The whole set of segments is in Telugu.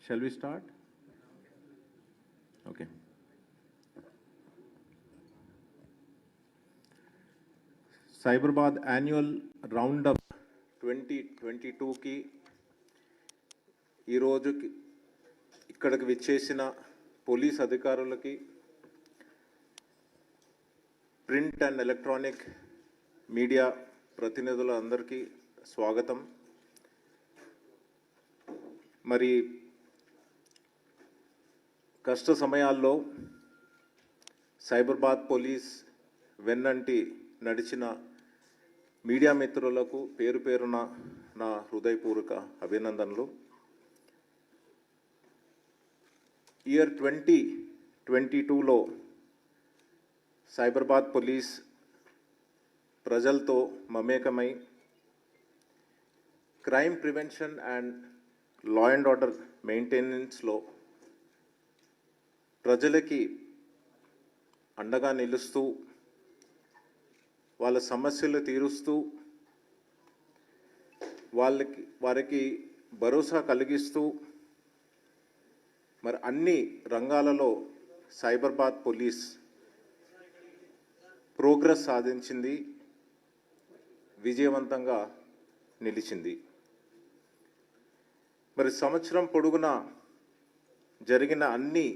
Shall we start? Okay. Cyberabad annual roundup 2022 की ఈ రోజుకి ఇక్కడికి విచ్చేసిన పోలీస్ అధికారులకి ప్రింట్ అండ్ ఎలక్ట్రానిక్ మీడియా ప్రతినిధులందరికీ స్వాగతం. మరి కష్ట సమయాల్లో సైబరాబాద్ పోలీస్ వెన్నంటి నడిచిన మీడియా మిత్రులకు పేరు పేరున నా హృదయపూర్వక అభినందనలు. ఇయర్ 2022లో సైబరాబాద్ పోలీస్ ప్రజలతో మమేకమై crime prevention and law and order మెయింటెనెన్స్లో ప్రజలకి అండగా నిలుస్తూ వాళ్ళ సమస్యలు తీరుస్తూ వారికి భరోసా కలిగిస్తూ మరి అన్ని రంగాలలో సైబరాబాద్ పోలీస్ ప్రోగ్రెస్ సాధించింది, విజయవంతంగా నిలిచింది. మరి సంవత్సరం పొడుగునా జరిగిన అన్ని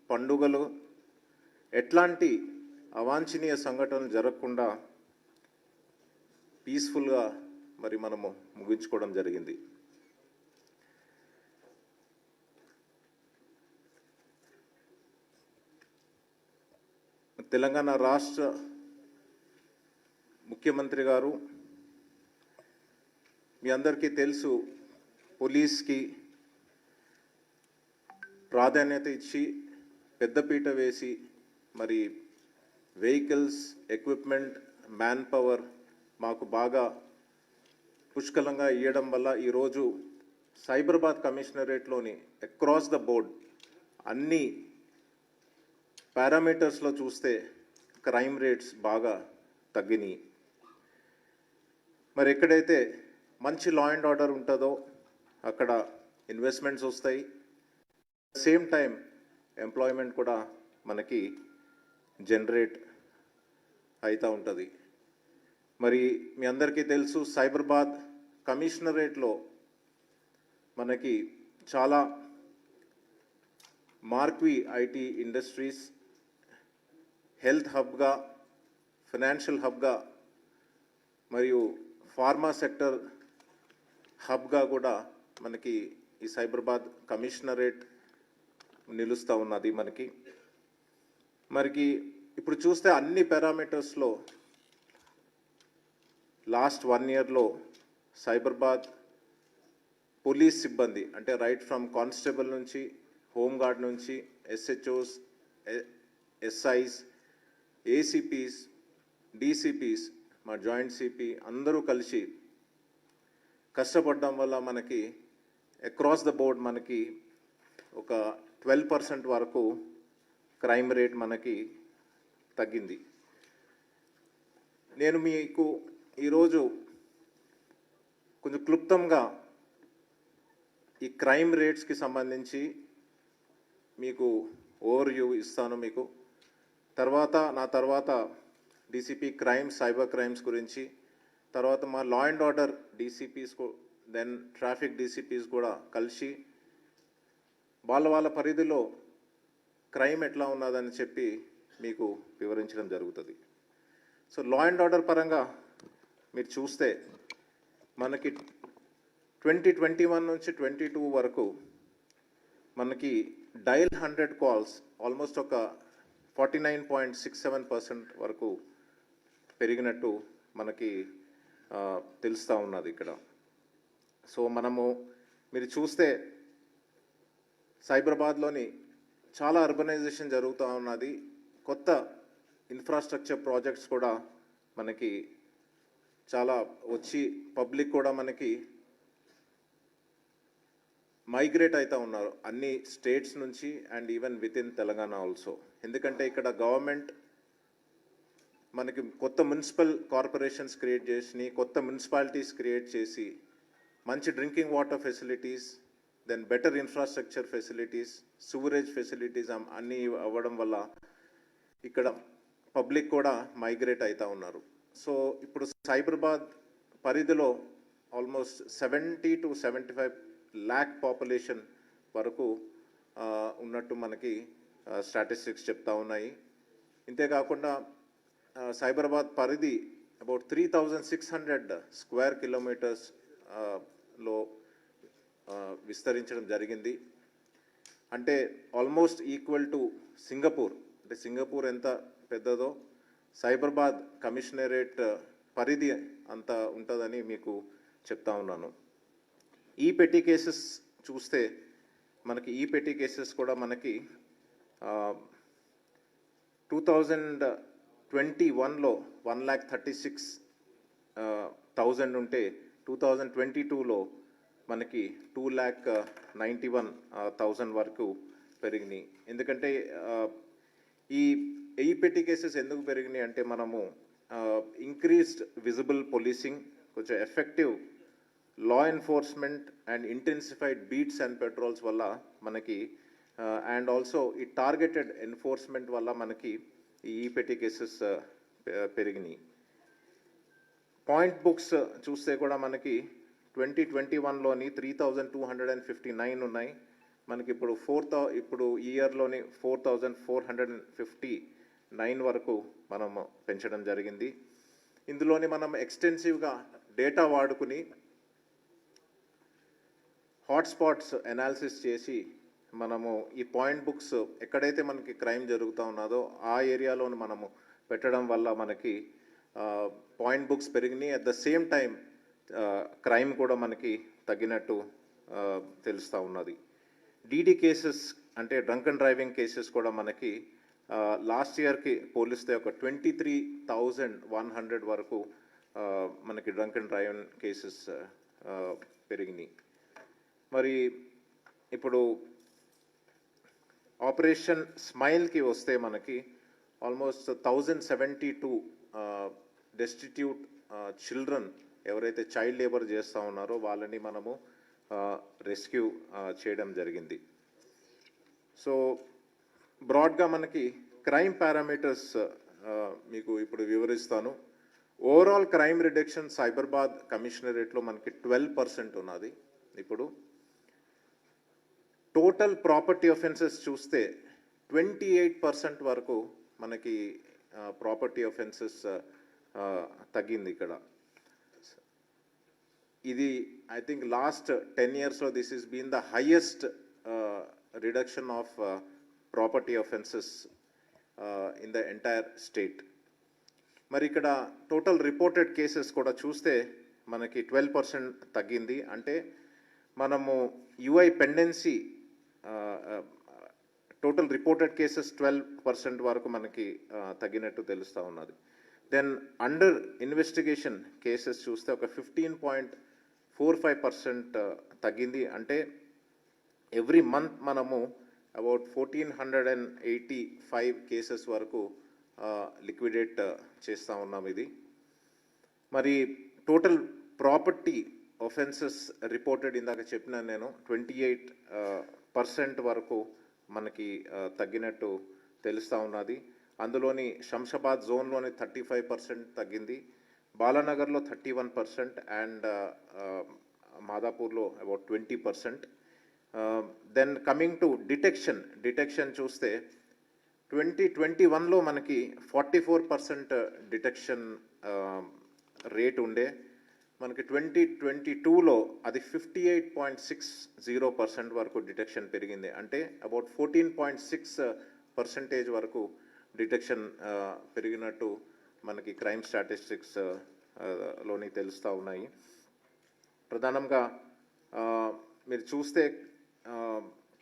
పండుగలు ఎట్లాంటి అవాంఛనీయ సంఘటనలు జరగకుండా పీస్ఫుల్గా మరి మనము ముగించుకోవడం జరిగింది. తెలంగాణ రాష్ట్ర ముఖ్యమంత్రి గారు మీ అందరికీ తెలుసు, పోలీస్కి ప్రాధాన్యత ఇచ్చి పెద్దపీట వేసి మరి వెహికల్స్, ఎక్విప్మెంట్, మ్యాన్ పవర్ మాకు బాగా పుష్కలంగా ఇవ్వడం వల్ల ఈరోజు సైబరాబాద్ కమిషనరేట్లోని అక్రాస్ ద బోర్డ్ అన్ని పారామీటర్స్లో చూస్తే క్రైమ్ రేట్స్ బాగా తగ్గినాయి. మరి ఎక్కడైతే మంచి లా అండ్ ఆర్డర్ ఉంటుందో అక్కడ ఇన్వెస్ట్మెంట్స్ వస్తాయి, సేమ్ టైం ఎంప్లాయ్మెంట్ కూడా మనకి జనరేట్ అవుతూ ఉంటుంది. మరి మీ అందరికీ తెలుసు, సైబరాబాద్ కమిషనరేట్లో మనకి చాలా మార్క్వీ ఐటీ ఇండస్ట్రీస్, హెల్త్ హబ్గా, ఫైనాన్షియల్ హబ్గా మరియు ఫార్మా సెక్టర్ హబ్గా కూడా మనకి ఈ సైబరాబాద్ కమిషనరేట్ నిలుస్తూ ఉన్నది. మనకి ఇప్పుడు చూస్తే అన్ని పారామీటర్స్లో లాస్ట్ 1 ఇయర్లో సైబరాబాద్ పోలీస్ సిబ్బంది అంటే రైట్ ఫ్రమ్ కానిస్టేబుల్ నుంచి, హోంగార్డ్ నుంచి, SHOs, SIs, ACPs, DCPs, మా జాయింట్ సిపి అందరూ కలిసి కష్టపడడం వల్ల మనకి అక్రాస్ ద బోర్డ్ మనకి ఒక 12% వరకు క్రైమ్ రేట్ మనకి తగ్గింది. నేను మీకు ఈరోజు కొంచెం క్లుప్తంగా ఈ క్రైమ్ రేట్స్కి సంబంధించి మీకు ఓవర్వ్యూ ఇస్తాను. మీకు నా తర్వాత DCP క్రైమ్స్, సైబర్ క్రైమ్స్ గురించి, తర్వాత మా law and order DCPs, then traffic DCPs కూడా కలిసి వాళ్ళ పరిధిలో క్రైమ్ ఎట్లా ఉన్నదని చెప్పి మీకు వివరించడం జరుగుతుంది. సో లా అండ్ ఆర్డర్ పరంగా మీరు చూస్తే మనకి 2021 నుంచి 22 వరకు మనకి డయల్ 100 కాల్స్ ఆల్మోస్ట్ ఒక 49.67% వరకు పెరిగినట్టు మనకి తెలుస్తూ ఉన్నది ఇక్కడ. సో మీరు చూస్తే సైబరాబాద్లోని చాలా అర్బనైజేషన్ జరుగుతూ ఉన్నది. కొత్త ఇన్ఫ్రాస్ట్రక్చర్ ప్రాజెక్ట్స్ కూడా మనకి చాలా వచ్చి పబ్లిక్ కూడా మనకి మైగ్రేట్ అవుతూ ఉన్నారు అన్ని స్టేట్స్ నుంచి and even with in Telangana also. ఎందుకంటే ఇక్కడ గవర్నమెంట్ మనకి కొత్త మున్సిపల్ కార్పొరేషన్స్ క్రియేట్ చేసి, కొత్త మున్సిపాలిటీస్ క్రియేట్ చేసి మంచి drinking water facilities, then better infrastructure facilities, sewerage facilities అన్నీ అవ్వడం వల్ల ఇక్కడ పబ్లిక్ కూడా మైగ్రేట్ అవుతూ ఉన్నారు. సో ఇప్పుడు సైబరాబాద్ పరిధిలో ఆల్మోస్ట్ 70 to 75 lakh పాపులేషన్ వరకు ఉన్నట్టు మనకి స్టాటిస్టిక్స్ చెప్తా ఉన్నాయి. ఇంతేకాకుండా సైబరాబాద్ పరిధి అబౌట్ 3600 స్క్వేర్ కిలోమీటర్స్ లో విస్తరించడం జరిగింది. అంటే ఆల్మోస్ట్ ఈక్వల్ టు సింగపూర్. అంటే సింగపూర్ ఎంత పెద్దదో సైబరాబాద్ కమిషనరేట్ పరిధి అంత ఉంటుందని మీకు చెప్తా ఉన్నాను. ఈ పెట్టి కేసెస్ చూస్తే మనకి ఈ పెట్టి కేసెస్ కూడా మనకి 2021లో 1,36,000 ఉంటే 2022లో మనకి 2,91,000 వరకు పెరిగినాయి. ఎందుకంటే ఈ పెట్టి కేసెస్ ఎందుకు పెరిగినాయి అంటే మనము ఇంక్రీస్డ్ విజిబుల్ పోలీసింగ్, కొంచెం effective law enforcement and intensified beats and patrols వల్ల మనకి అండ్ ఆల్సో ఈ టార్గెటెడ్ ఎన్ఫోర్స్మెంట్ వల్ల మనకి ఈ పెట్టి కేసెస్ పెరిగినాయి. పాయింట్ బుక్స్ చూస్తే కూడా మనకి 2021లోని 3,259 ఉన్నాయి. మనకి ఇప్పుడు ఈ ఇయర్లోని 4,459 వరకు మనము పెంచడం జరిగింది. ఇందులోని మనం ఎక్స్టెన్సివ్గా డేటా వాడుకుని హాట్స్పాట్స్ అనాలిసిస్ చేసి మనము ఈ పాయింట్ బుక్స్ ఎక్కడైతే మనకి క్రైమ్ జరుగుతూ ఉన్నదో ఆ ఏరియాలోని మనము పెట్టడం వల్ల మనకి పాయింట్ బుక్స్ పెరిగినాయి. At the same time crime కూడా మనకి తగ్గినట్టు తెలుస్తూ ఉన్నది. డీడీ కేసెస్ అంటే డ్రంక్ అండ్ డ్రైవింగ్ కేసెస్ కూడా మనకి లాస్ట్ ఇయర్కి పోలిస్తే ఒక 23,100 వరకు మనకి డ్రంక్ అండ్ డ్రైవింగ్ కేసెస్ పెరిగినాయి. మరి ఇప్పుడు ఆపరేషన్ స్మైల్కి వస్తే మనకి ఆల్మోస్ట్ 1,072 డెస్టిట్యూట్ చిల్డ్రన్ ఎవరైతే చైల్డ్ లేబర్ చేస్తూ ఉన్నారో వాళ్ళని మనము రెస్క్యూ చేయడం జరిగింది. సో బ్రాడ్గా మనకి క్రైమ్ పారామీటర్స్ మీకు ఇప్పుడు వివరిస్తాను. ఓవరాల్ క్రైమ్ రిడక్షన్ సైబరాబాద్ కమిషనరేట్లో మనకి 12% ఉన్నది. ఇప్పుడు టోటల్ ప్రాపర్టీ అఫెన్సెస్ చూస్తే 28% వరకు మనకి ప్రాపర్టీ అఫెన్సెస్ తగ్గింది ఇక్కడ. ఇది ఐ థింక్ లాస్ట్ 10 yearsలో this is been the highest reduction of property offences in the entire state. మరి ఇక్కడ టోటల్ రిపోర్టెడ్ కేసెస్ కూడా చూస్తే మనకి 12% తగ్గింది. అంటే మనము UI pendency total reported cases 12% వరకు మనకి తగ్గినట్టు తెలుస్తూ ఉన్నది. దెన్ అండర్ ఇన్వెస్టిగేషన్ కేసెస్ చూస్తే ఒక 15.45% తగ్గింది. అంటే ఎవ్రీ మంత్ మనము అబౌట్ 1,485 కేసెస్ వరకు లిక్విడేట్ చేస్తూ ఉన్నాం. ఇది మరి టోటల్ ప్రాపర్టీ ఒఫెన్సెస్ రిపోర్టెడ్ ఇందాక చెప్పిన నేను 28% వరకు మనకి తగ్గినట్టు తెలుస్తూ ఉన్నది. అందులోని శంషాబాద్ జోన్లోని 35% తగ్గింది, బాలానగర్లో 31% అండ్ మాదాపూర్లో about 20%. Then coming to detection చూస్తే 2021లో మనకి 44% డిటెక్షన్ రేట్ ఉండే. మనకి 2022లో అది 58.60% వరకు డిటెక్షన్ పెరిగింది. అంటే అబౌట్ 14.6% వరకు డిటెక్షన్ పెరిగినట్టు మనకి క్రైమ్ స్టాటిస్టిక్స్ లోని తెలుస్తూ ఉన్నాయి. ప్రధానంగా మీరు చూస్తే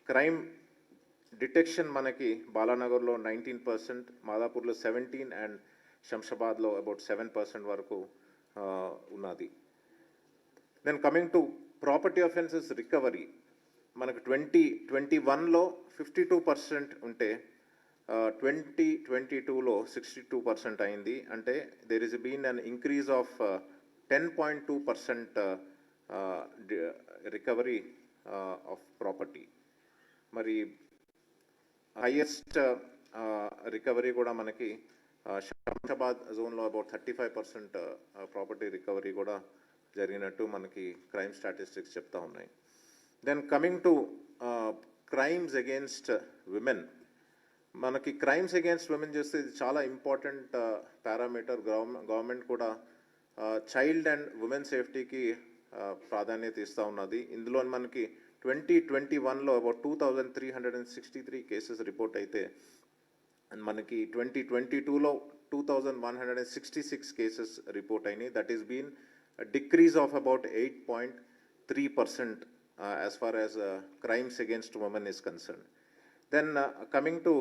క్రైమ్ డిటెక్షన్ మనకి బాలానగర్లో 19%, మాదాపూర్లో 17% అండ్ శంషాబాద్లో అబౌట్ 7% వరకు ఉన్నది. Then coming to property offences recovery, మనకు 2021లో 52% ఉంటే 2022లో 62% అయింది. అంటే there is been an increase of 10.2% recovery of property. మరి హైయెస్ట్ రికవరీ కూడా మనకి శంషాబాద్ జోన్లో అబౌట్ 35% ప్రాపర్టీ రికవరీ కూడా జరిగినట్టు మనకి క్రైమ్ స్టాటిస్టిక్స్ చెప్తా ఉన్నాయి. Then coming to crimes against women, మనకి క్రైమ్స్ అగేన్స్ట్ విమెన్ చేస్తే ఇది చాలా ఇంపార్టెంట్ పారామీటర్. గవర్నమెంట్ కూడా చైల్డ్ అండ్ ఉమెన్ సేఫ్టీకి ప్రాధాన్యత ఇస్తూ ఉన్నది. ఇందులో మనకి 2021లో అబౌట్ 2363 కేసెస్ రిపోర్ట్ అయితే మనకి 2022లో 2166 కేసెస్ రిపోర్ట్ అయినాయి. That is been decrease of about 8.3% as far as crimes against women is concerned. Then coming to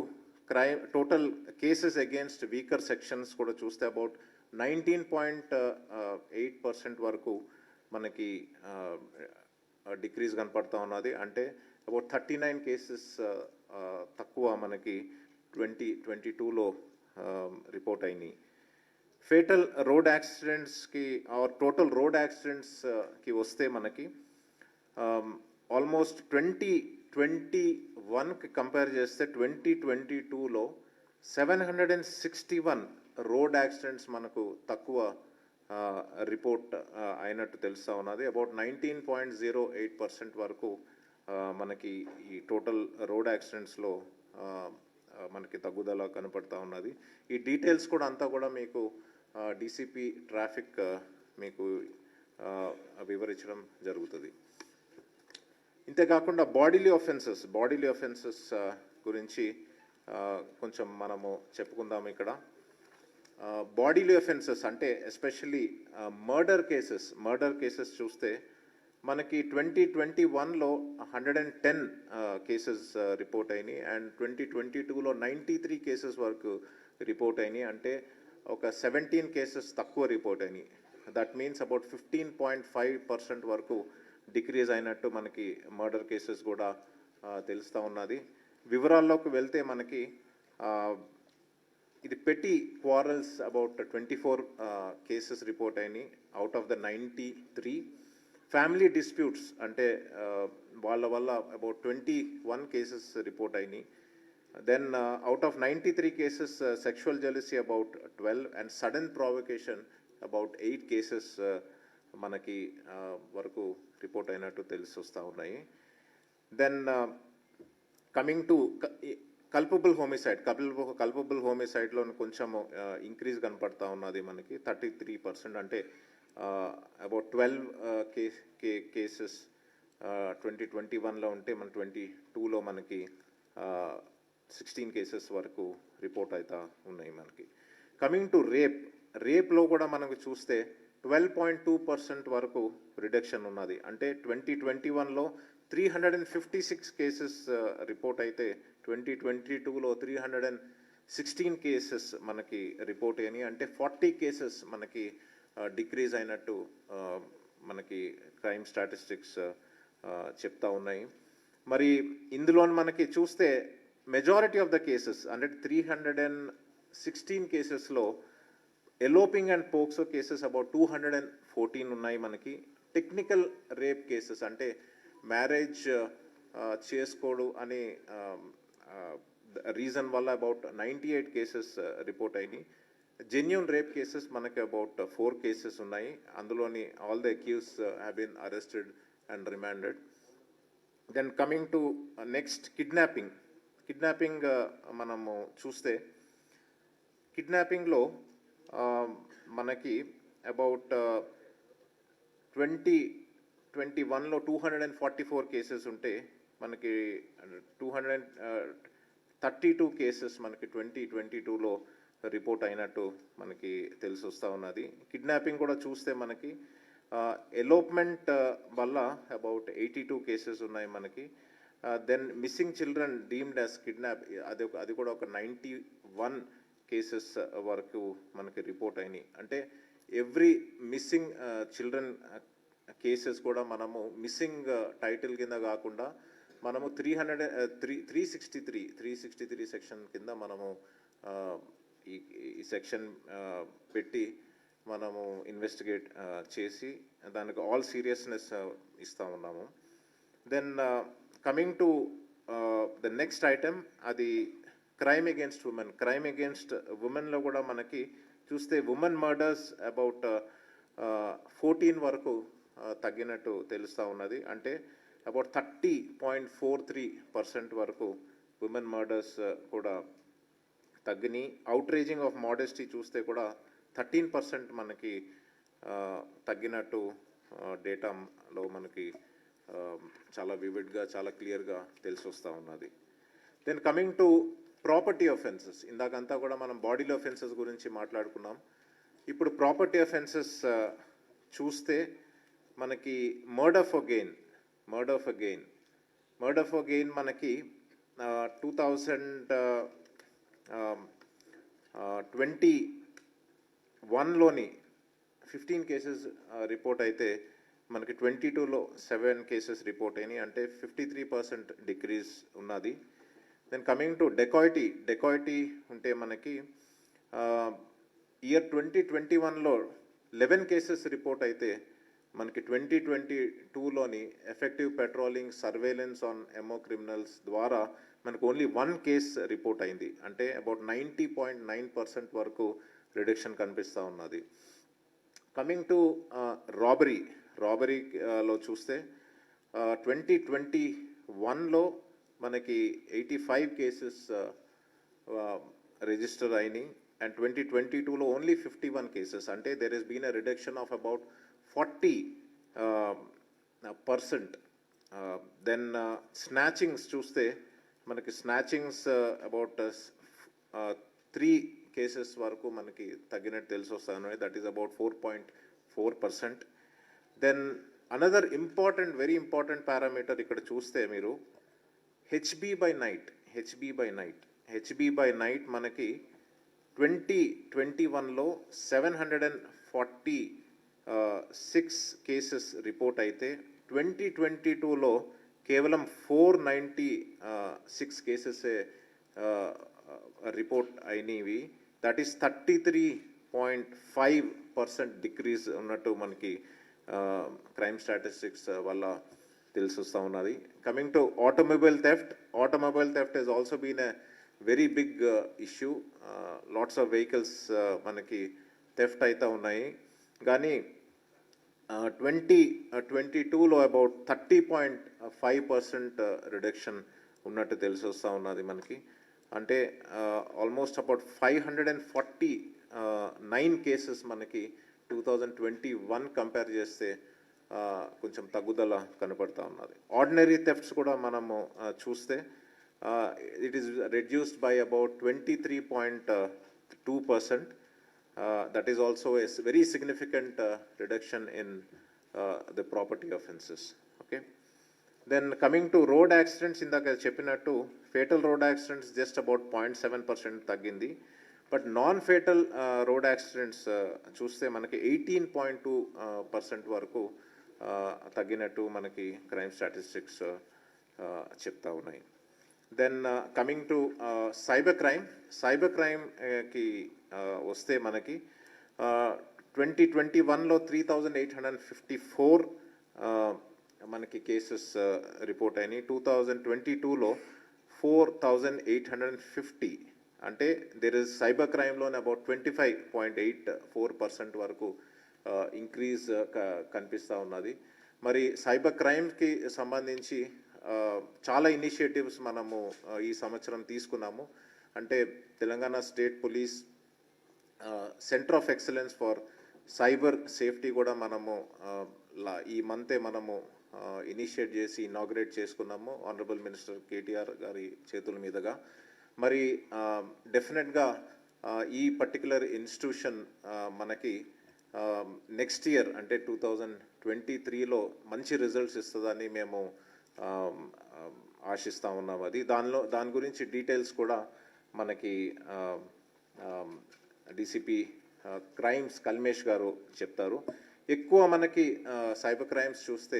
crime, total cases against weaker sections కూడా చూస్తే అబౌట్ 19.8% వరకు మనకి డిక్రీజ్ కనపడతా ఉన్నది. అంటే అబౌట్ 39 కేసెస్ తక్కువ మనకి 2022లో రిపోర్ట్ అయినాయి. ఫేటల్ రోడ్ యాక్సిడెంట్స్కి టోటల్ రోడ్ యాక్సిడెంట్స్కి వస్తే మనకి ఆల్మోస్ట్ 2021కి కంపేర్ చేస్తే 2022లో 761 రోడ్ యాక్సిడెంట్స్ మనకు తక్కువ రిపోర్ట్ అయినట్టు తెలుస్తూ ఉన్నది. అబౌట్ 19.08% వరకు మనకి ఈ టోటల్ రోడ్ యాక్సిడెంట్స్లో మనకి తగ్గుదల కనపడతా ఉన్నది. ఈ డీటెయిల్స్ కూడా అంతా కూడా మీకు డీసీపీ ట్రాఫిక్ మీకు వివరించడం జరుగుతుంది. ఇంతేకాకుండా బాడీలీ ఆఫెన్సెస్ గురించి కొంచెం మనము చెప్పుకుందాం. ఇక్కడ బాడీలీ ఆఫెన్సెస్ అంటే ఎస్పెషల్లీ మర్డర్ కేసెస్ చూస్తే మనకి 2021లో 110 కేసెస్ రిపోర్ట్ అయినాయి అండ్ 2022లో 93 కేసెస్ వరకు రిపోర్ట్ అయినాయి. అంటే ఒక 17 కేసెస్ తక్కువ రిపోర్ట్ అయినాయి. దట్ మీన్స్ అబౌట్ 15.5% వరకు డిక్రీజ్ అయినట్టు మనకి మర్డర్ కేసెస్ కూడా తెలుస్తూ ఉన్నది. వివరాల్లోకి వెళ్తే మనకి ఇది petty quarrels about 24 cases report అయినాయి out of the 93. Family disputes అంటే వాళ్ళ వల్ల అబౌట్ 21 కేసెస్ రిపోర్ట్ అయినాయి. Then out of 93 cases sexual jealousy about 12 and sudden provocation about 8 cases మనకి వరకు రిపోర్ట్ అయినట్టు తెలిసి వస్తూ ఉన్నాయి. దెన్ కమింగ్ టు కల్పబుల్ హోమిసైడ్లో కొంచెం ఇంక్రీజ్ కనపడతా ఉన్నది మనకి 33%. అంటే అబౌట్ 12 కేసెస్ 2021లో ఉంటే మన 2022లో మనకి 16 కేసెస్ వరకు రిపోర్ట్ అవుతా ఉన్నాయి మనకి. కమింగ్ టు రేప్లో కూడా మనకు చూస్తే 12.2% వరకు రిడక్షన్ ఉన్నది. అంటే 2021లో 356 కేసెస్ రిపోర్ట్ అయితే 2022లో 316 కేసెస్ మనకి రిపోర్ట్ అయినాయి. అంటే 40 కేసెస్ మనకి డిక్రీజ్ అయినట్టు మనకి క్రైమ్ స్టాటిస్టిక్స్ చెప్తా ఉన్నాయి. మరి ఇందులో మనకి చూస్తే మెజారిటీ ఆఫ్ ద కేసెస్ అంటే 316 కేసెస్లో eloping and POCSO cases about 214 ఉన్నాయి మనకి. టెక్నికల్ రేప్ కేసెస్ అంటే మ్యారేజ్ చేసుకోడు అనే రీజన్ వల్ల అబౌట్ 98 కేసెస్ రిపోర్ట్ అయినాయి. జెన్యూన్ రేప్ కేసెస్ మనకి అబౌట్ 4 కేసెస్ ఉన్నాయి. అందులోని all the accused have been arrested and remanded. Then coming to next kidnapping మనము చూస్తే కిడ్నాపింగ్లో మనకి అబౌట్ 2021లో 244 కేసెస్ ఉంటే మనకి 232 కేసెస్ మనకి 2022లో రిపోర్ట్ అయినట్టు మనకి తెలిసి వస్తూ ఉన్నది. కిడ్నాపింగ్ కూడా చూస్తే మనకి ఎలోప్మెంట్ వల్ల అబౌట్ 82 కేసెస్ ఉన్నాయి మనకి. Then missing children deemed as kidnap అది కూడా ఒక 91 కేసెస్ వరకు మనకి రిపోర్ట్ అయినాయి. అంటే ఎవ్రీ మిస్సింగ్ చిల్డ్రన్ కేసెస్ కూడా మనము మిస్సింగ్ టైటిల్ కింద కాకుండా మనము 363 సెక్షన్ కింద మనము ఈ సెక్షన్ పెట్టి మనము ఇన్వెస్టిగేట్ చేసి దానికి ఆల్ సీరియస్నెస్ ఇస్తూ ఉన్నాము. Then coming to the next item, అది క్రైమ్ అగేన్స్ట్ ఉమెన్లో కూడా మనకి చూస్తే ఉమెన్ మర్డర్స్ అబౌట్ 14 వరకు తగ్గినట్టు తెలుస్తూ ఉన్నది. అంటే అబౌట్ 30.43% వరకు ఉమెన్ మర్డర్స్ కూడా తగ్గినాయి. అవుట్రేజింగ్ ఆఫ్ మోడెస్టీ చూస్తే కూడా 13% మనకి తగ్గినట్టు డేటాలో మనకి చాలా వివిడ్గా, చాలా క్లియర్గా తెలిసి వస్తూ ఉన్నది. Then coming to property offences, ఇందాకంతా కూడా మనం బాడీలో అఫెన్సెస్ గురించి మాట్లాడుకున్నాం. ఇప్పుడు ప్రాపర్టీ అఫెన్సెస్ చూస్తే మనకి మర్డర్ ఫర్ గెయిన్ మనకి 2021లోని 15 కేసెస్ రిపోర్ట్ అయితే మనకి 22లో 7 కేసెస్ రిపోర్ట్ అయినాయి. అంటే 53% డిక్రీజ్ ఉన్నది. దెన్ కమింగ్ టు డెకాయిటీ ఉంటే మనకి ఇయర్ 2021లో 11 కేసెస్ రిపోర్ట్ అయితే మనకి 2022లోని ఎఫెక్టివ్ పెట్రోలింగ్, సర్వేలెన్స్ ఆన్ ఎమో క్రిమినల్స్ ద్వారా మనకు ఓన్లీ 1 కేస్ రిపోర్ట్ అయింది. అంటే అబౌట్ 90.9% వరకు రిడక్షన్ కనిపిస్తూ ఉన్నది. కమింగ్ టు రాబరీలో చూస్తే 2021లో మనకి 85 కేసెస్ రిజిస్టర్ అయినాయి. అండ్ 2022లో ఓన్లీ 51 కేసెస్. అంటే there has been a reduction of about 40%. Then snatchings చూస్తే మనకి స్నాచింగ్స్ అబౌట్ 3 కేసెస్ వరకు మనకి తగ్గినట్టు తెలిసి వస్తాను. That is about 4.4%. Then another very important parameter ఇక్కడ చూస్తే మీరు హెచ్బి బై నైట్ మనకి 2021లో 746 కేసెస్ రిపోర్ట్ అయితే 2022లో కేవలం 496 కేసెస్ రిపోర్ట్ అయినవి. దట్ ఈస్ 33.5% డిక్రీజ్ ఉన్నట్టు మనకి క్రైమ్ స్టాటిస్టిక్స్ వల్ల తెలిసి వస్తూ ఉన్నది. Coming to automobile theft has also been a very big issue. Lots of vehicles మనకి థెఫ్ట్ అవుతూ ఉన్నాయి. కానీ 2022లో అబౌట్ 30.5% రిడక్షన్ ఉన్నట్టు తెలిసి వస్తూ ఉన్నది మనకి. అంటే ఆల్మోస్ట్ అబౌట్ 549 కేసెస్ మనకి 2021 కంపేర్ చేస్తే కొంచెం తగ్గుదల కనపడుతూ ఉన్నది. ఆర్డినరీ థెఫ్ట్స్ కూడా మనము చూస్తే it is reduced by about 23.2%. That is also a very significant reduction in the property offences. Okay. Then coming to road accidents, indaka cheppinattu fatal road accidents just about 0.7% taggindi. But non-fatal road accidents చూస్తే మనకి 18.2% వరకు తగ్గినట్టు మనకి క్రైమ్ స్టాటిస్టిక్స్ చెప్తా ఉన్నాయి. దెన్ కమింగ్ టు సైబర్ క్రైమ్కి వస్తే మనకి 2021లో 3,854 మనకి కేసెస్ రిపోర్ట్ అయినాయి. 2022లో 4,850. అంటే దెర్ ఇస్ సైబర్ క్రైమ్లోనే అబౌట్ 25.84% వరకు ఇంక్రీజ్ కనిపిస్తూ ఉన్నది. మరి సైబర్ క్రైమ్కి సంబంధించి చాలా ఇనిషియేటివ్స్ మనము ఈ సంవత్సరం తీసుకున్నాము. అంటే Telangana state police centre of excellence for cyber safety కూడా మనము ఈ మంతే మనము ఇనిషియేట్ చేసి ఇనాగ్రేట్ చేసుకున్నాము ఆనరబుల్ మినిస్టర్ కేటీఆర్ గారి చేతుల మీదుగా. మరి డెఫినెట్గా ఈ పర్టికులర్ ఇన్స్టిట్యూషన్ మనకి నెక్స్ట్ ఇయర్ అంటే 2023లో మంచి రిజల్ట్స్ ఇస్తుందని మేము ఆశిస్తూ ఉన్నాం. దాని గురించి డీటెయిల్స్ కూడా మనకి డీసీపీ క్రైమ్స్ కల్మేష్ గారు చెప్తారు. ఎక్కువ మనకి సైబర్ క్రైమ్స్ చూస్తే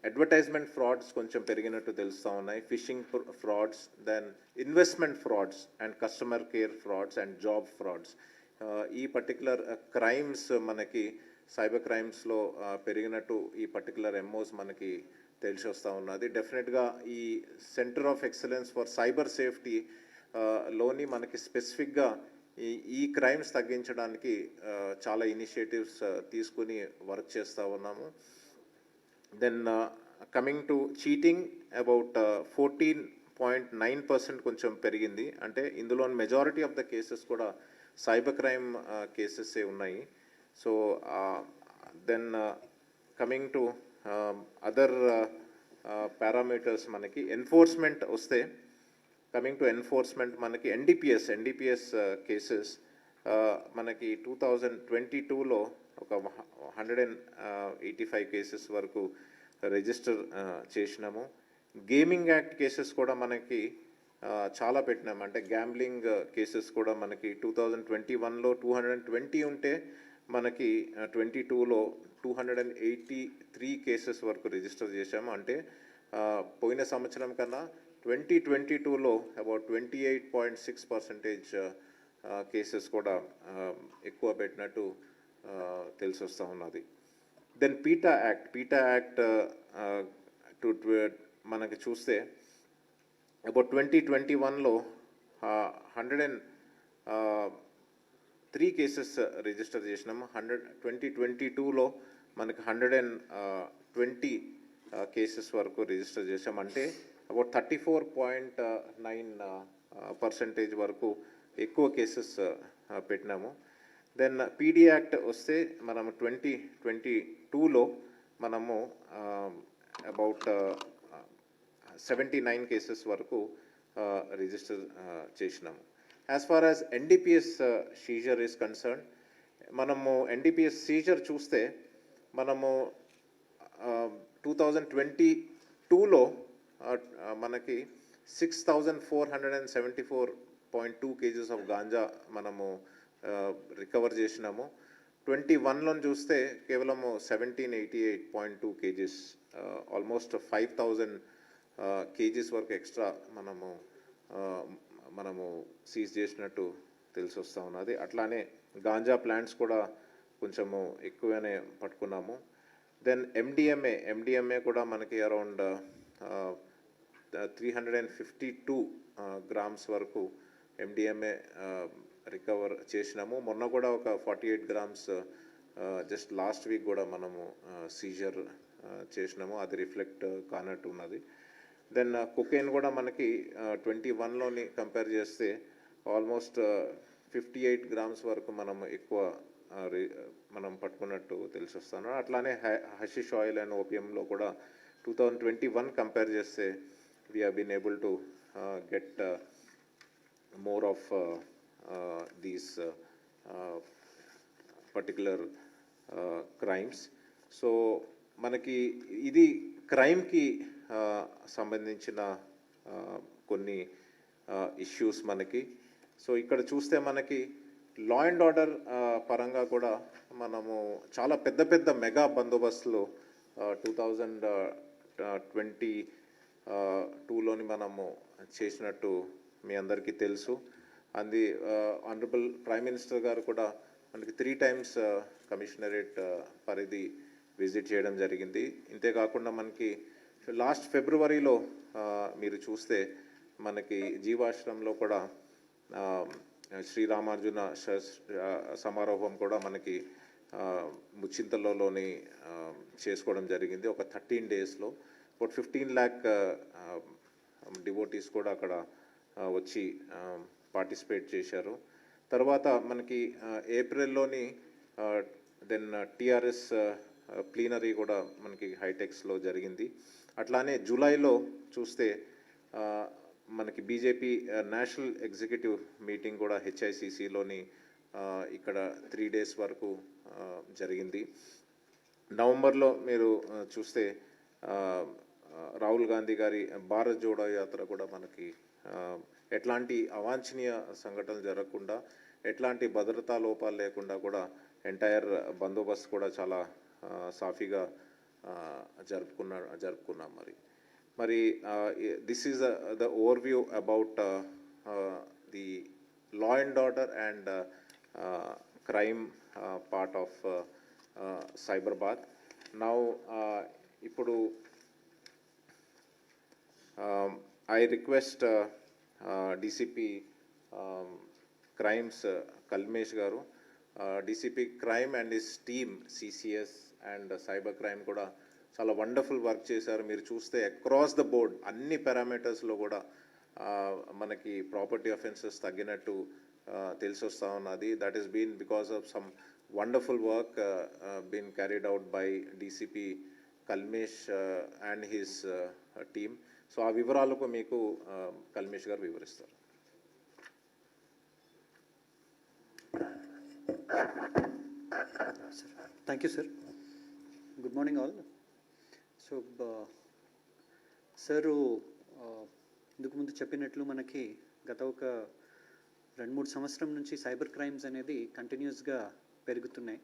అడ్వర్టైజ్మెంట్ ఫ్రాడ్స్ కొంచెం పెరిగినట్టు తెలుస్తూ ఉన్నాయి. Phishing frauds, then investment frauds and customer care frauds and job frauds. ఈ పర్టికులర్ క్రైమ్స్ మనకి సైబర్ క్రైమ్స్లో పెరిగినట్టు ఈ పర్టికులర్ ఎంఓస్ మనకి తెలిసి వస్తూ ఉన్నది. డెఫినెట్గా ఈ centre of excellence for cyber safety లోని మనకి స్పెసిఫిక్గా ఈ క్రైమ్స్ తగ్గించడానికి చాలా ఇనిషియేటివ్స్ తీసుకుని వర్క్ చేస్తూ ఉన్నాము. Then coming to cheating, about 14.9% కొంచెం పెరిగింది. అంటే ఇందులో మెజారిటీ ఆఫ్ ద కేసెస్ కూడా సైబర్ క్రైమ్ కేసెస్ ఉన్నాయి. So then coming to other parameters, మనకి ఎన్ఫోర్స్మెంట్ వస్తే, కమింగ్ టు ఎన్ఫోర్స్మెంట్ మనకి ఎన్డిపిఎస్ కేసెస్ మనకి 2022లో ఒక 185 కేసెస్ వరకు రిజిస్టర్ చేసినాము. గేమింగ్ యాక్ట్ కేసెస్ కూడా మనకి చాలా పెట్టినాము. అంటే గ్యాంబ్లింగ్ కేసెస్ కూడా మనకి 2021లో 220 ఉంటే మనకి 22లో 283 కేసెస్ వరకు రిజిస్టర్ చేశాము. అంటే పోయిన సంవత్సరం కన్నా 2022లో అబౌట్ 28.6% కేసెస్ కూడా ఎక్కువ పెట్టినట్టు తెలిసి వస్తూ ఉన్నది. దెన్ పీటా యాక్ట్ మనకి చూస్తే అబౌట్ 2021లో 103 కేసెస్ రిజిస్టర్ చేసినాము. 2022లో మనకి 120 కేసెస్ వరకు రిజిస్టర్ చేసాం. అంటే అబౌట్ 34.9% వరకు ఎక్కువ కేసెస్ పెట్టినాము. దెన్ పీడీ యాక్ట్ వస్తే మనము 2022లో మనము అబౌట్ 79 కేసెస్ వరకు రిజిస్టర్ చేసినాము. As far as NDPS seizure is concern, మనము ఎన్డిపిఎస్ సీజర్ చూస్తే మనము 2022లో మనకి 6,474.2 కేజెస్ ఆఫ్ గాంజా మనము రికవర్ చేసినాము. 21లో చూస్తే కేవలము 1,788.2 కేజెస్, ఆల్మోస్ట్ 5,000 కేజీస్ వరకు ఎక్స్ట్రా మనము సీజ్ చేసినట్టు తెలిసి వస్తూ ఉన్నది. అట్లానే గాంజా ప్లాంట్స్ కూడా కొంచెము ఎక్కువనే పట్టుకున్నాము. దెన్ ఎండిఎంఏ కూడా మనకి అరౌండ్ 352 గ్రామ్స్ వరకు ఎండిఎంఏ రికవర్ చేసినాము. మొన్న కూడా ఒక 48 గ్రామ్స్ జస్ట్ లాస్ట్ వీక్ కూడా మనము సీజర్ చేసినాము. అది రిఫ్లెక్ట్ కానట్టు ఉన్నది. దెన్ కొకైన్ కూడా మనకి 21లోని కంపేర్ చేస్తే ఆల్మోస్ట్ 58 గ్రామ్స్ వరకు మనము ఎక్కువ మనం పట్టుకున్నట్టు తెలిసి వస్తాను. అట్లానే హషిష్ ఆయిల్ అండ్ ఓపియంలో కూడా 2021 కంపేర్ చేస్తే we have been able to get more of these particular crimes. So మనకి ఇది క్రైమ్కి సంబంధించిన కొన్ని ఇష్యూస్ మనకి. సో ఇక్కడ చూస్తే మనకి లా అండ్ ఆర్డర్ పరంగా కూడా మనము చాలా పెద్ద మెగా బందోబస్తులు 2022లోని మనము చేసినట్టు మీ అందరికీ తెలుసు. అంది ఆనరబుల్ ప్రైమ్ మినిస్టర్ గారు కూడా మనకి 3 times కమిషనరేట్ పరిధి విజిట్ చేయడం జరిగింది. ఇంతేకాకుండా మనకి లాస్ట్ ఫిబ్రవరిలో మీరు చూస్తే మనకి జీవాశ్రమంలో కూడా శ్రీరామార్జున సమారోహం కూడా మనకి ముచ్చింతలలోని చేసుకోవడం జరిగింది. ఒక 13 daysలో ఒక 15 lakh డివోటీస్ కూడా అక్కడ వచ్చి పార్టిసిపేట్ చేశారు. తర్వాత మనకి ఏప్రిల్లోని దెన్ టిఆర్ఎస్ ప్లీనరీ కూడా మనకి హైటెక్స్లో జరిగింది. అట్లానే జూలైలో చూస్తే మనకి బీజేపీ నేషనల్ ఎగ్జిక్యూటివ్ మీటింగ్ కూడా హెచ్ఐసిసిలోని ఇక్కడ 3 days వరకు జరిగింది. నవంబర్లో మీరు చూస్తే రాహుల్ గాంధీ గారి భారత్ జోడో యాత్ర కూడా మనకి ఎట్లాంటి అవాంఛనీయ సంఘటనలు జరగకుండా, ఎట్లాంటి భద్రతా లోపాలు లేకుండా కూడా ఎంటైర్ బందోబస్తు కూడా చాలా సాఫీగా జరుపుకున్నాం. మరి this is the overview about the law and order and crime part of Cyberabad. Now ఇప్పుడు I request DCP Crimes Kalmesh Garu, DCP Crime and his team, CCS and Cyber Crime kuda చాలా వండర్ఫుల్ వర్క్ చేశారు. మీరు చూస్తే అక్రాస్ ద బోర్డ్ అన్ని పారామీటర్స్లో కూడా మనకి ప్రాపర్టీ అఫెన్సెస్ తగ్గినట్టు తెలిసి వస్తూ ఉన్నది. That is been because of some wonderful work been carried out by DCP Kalmesh and his team. So ఆ వివరాలకు మీకు కల్మేష్ గారు వివరిస్తారు. Thank you, sir. Good morning, all. So, sir, ఇందుకు ముందు చెప్పినట్లు మనకి గత ఒక 2-3 సంవత్సరం నుంచి సైబర్ క్రైమ్స్ అనేది కంటిన్యూస్గా పెరుగుతున్నాయి.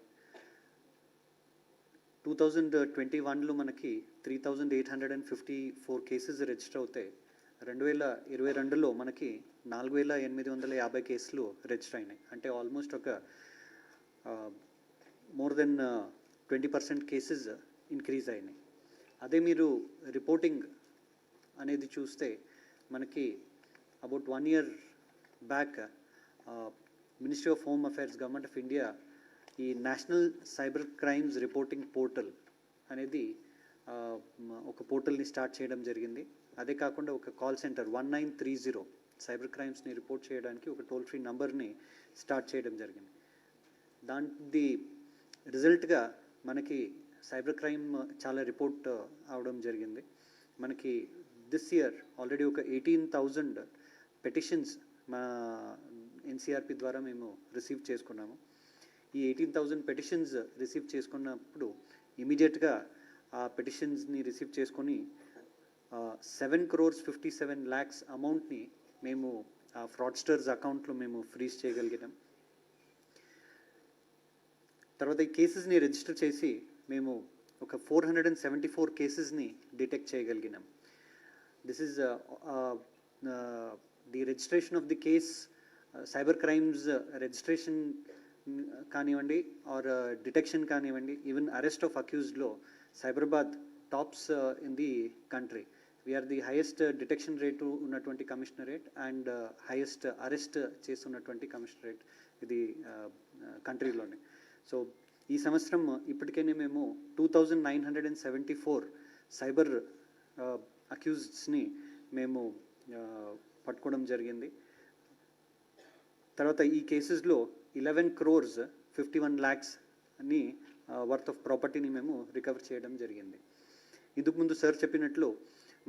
2021లో మనకి 3,854 కేసెస్ రిజిస్టర్ అవుతాయి. 2022లో మనకి 4,850 కేసులు రిజిస్టర్ అయినాయి. అంటే ఆల్మోస్ట్ ఒక మోర్ దెన్ 20% కేసెస్ ఇంక్రీజ్ అయినాయి. అదే మీరు రిపోర్టింగ్ అనేది చూస్తే మనకి about 1 year back ministry of home affairs, government of India ఈ national cyber crimes reporting portal అనేది ఒక పోర్టల్ని స్టార్ట్ చేయడం జరిగింది. అదే కాకుండా ఒక కాల్ సెంటర్ 1930 సైబర్ క్రైమ్స్ని రిపోర్ట్ చేయడానికి ఒక టోల్ ఫ్రీ నంబర్ని స్టార్ట్ చేయడం జరిగింది. దాని రిజల్ట్గా మనకి సైబర్ క్రైమ్ చాలా రిపోర్ట్ అవడం జరిగింది. మనకి దిస్ ఇయర్ ఆల్రెడీ ఒక 18,000 పెటిషన్స్ మా ఎన్సీఆర్పి ద్వారా మేము రిసీవ్ చేసుకున్నాము. ఈ 18,000 పెటిషన్స్ రిసీవ్ చేసుకున్నప్పుడు ఇమీడియట్గా ఆ పెటిషన్స్ని రిసీవ్ చేసుకొని 7,57 lakhs అమౌంట్ని మేము ఆ ఫ్రాడ్స్టర్స్ అకౌంట్లో మేము ఫ్రీజ్ చేయగలిగినాం. తర్వాత ఈ కేసెస్ని రిజిస్టర్ చేసి మేము ఒక 474 కేసెస్ని డిటెక్ట్ చేయగలిగినాం. This is the registration of the case, cyber crimes registration కానివ్వండి ఆర్ డిటెక్షన్ కానివ్వండి, ఈవెన్ అరెస్ట్ ఆఫ్ అక్యూజ్డ్లో Cyberabad tops in the country. We're the highest detection rate ఉన్నటువంటి కమిషనరేట్ అండ్ హైయెస్ట్ అరెస్ట్ చేస్తున్నటువంటి కమిషనరేట్ ఇది కంట్రీలోనే. సో ఈ సంవత్సరం ఇప్పటికైనా మేము 2,974 సైబర్ అక్యూజ్డ్స్ని మేము పట్టుకోవడం జరిగింది. తర్వాత ఈ కేసెస్లో 11 crores 51 lakhs అని వర్త్ ఆఫ్ ప్రాపర్టీని మేము రికవర్ చేయడం జరిగింది. ఇందుకు ముందు సార్ చెప్పినట్లు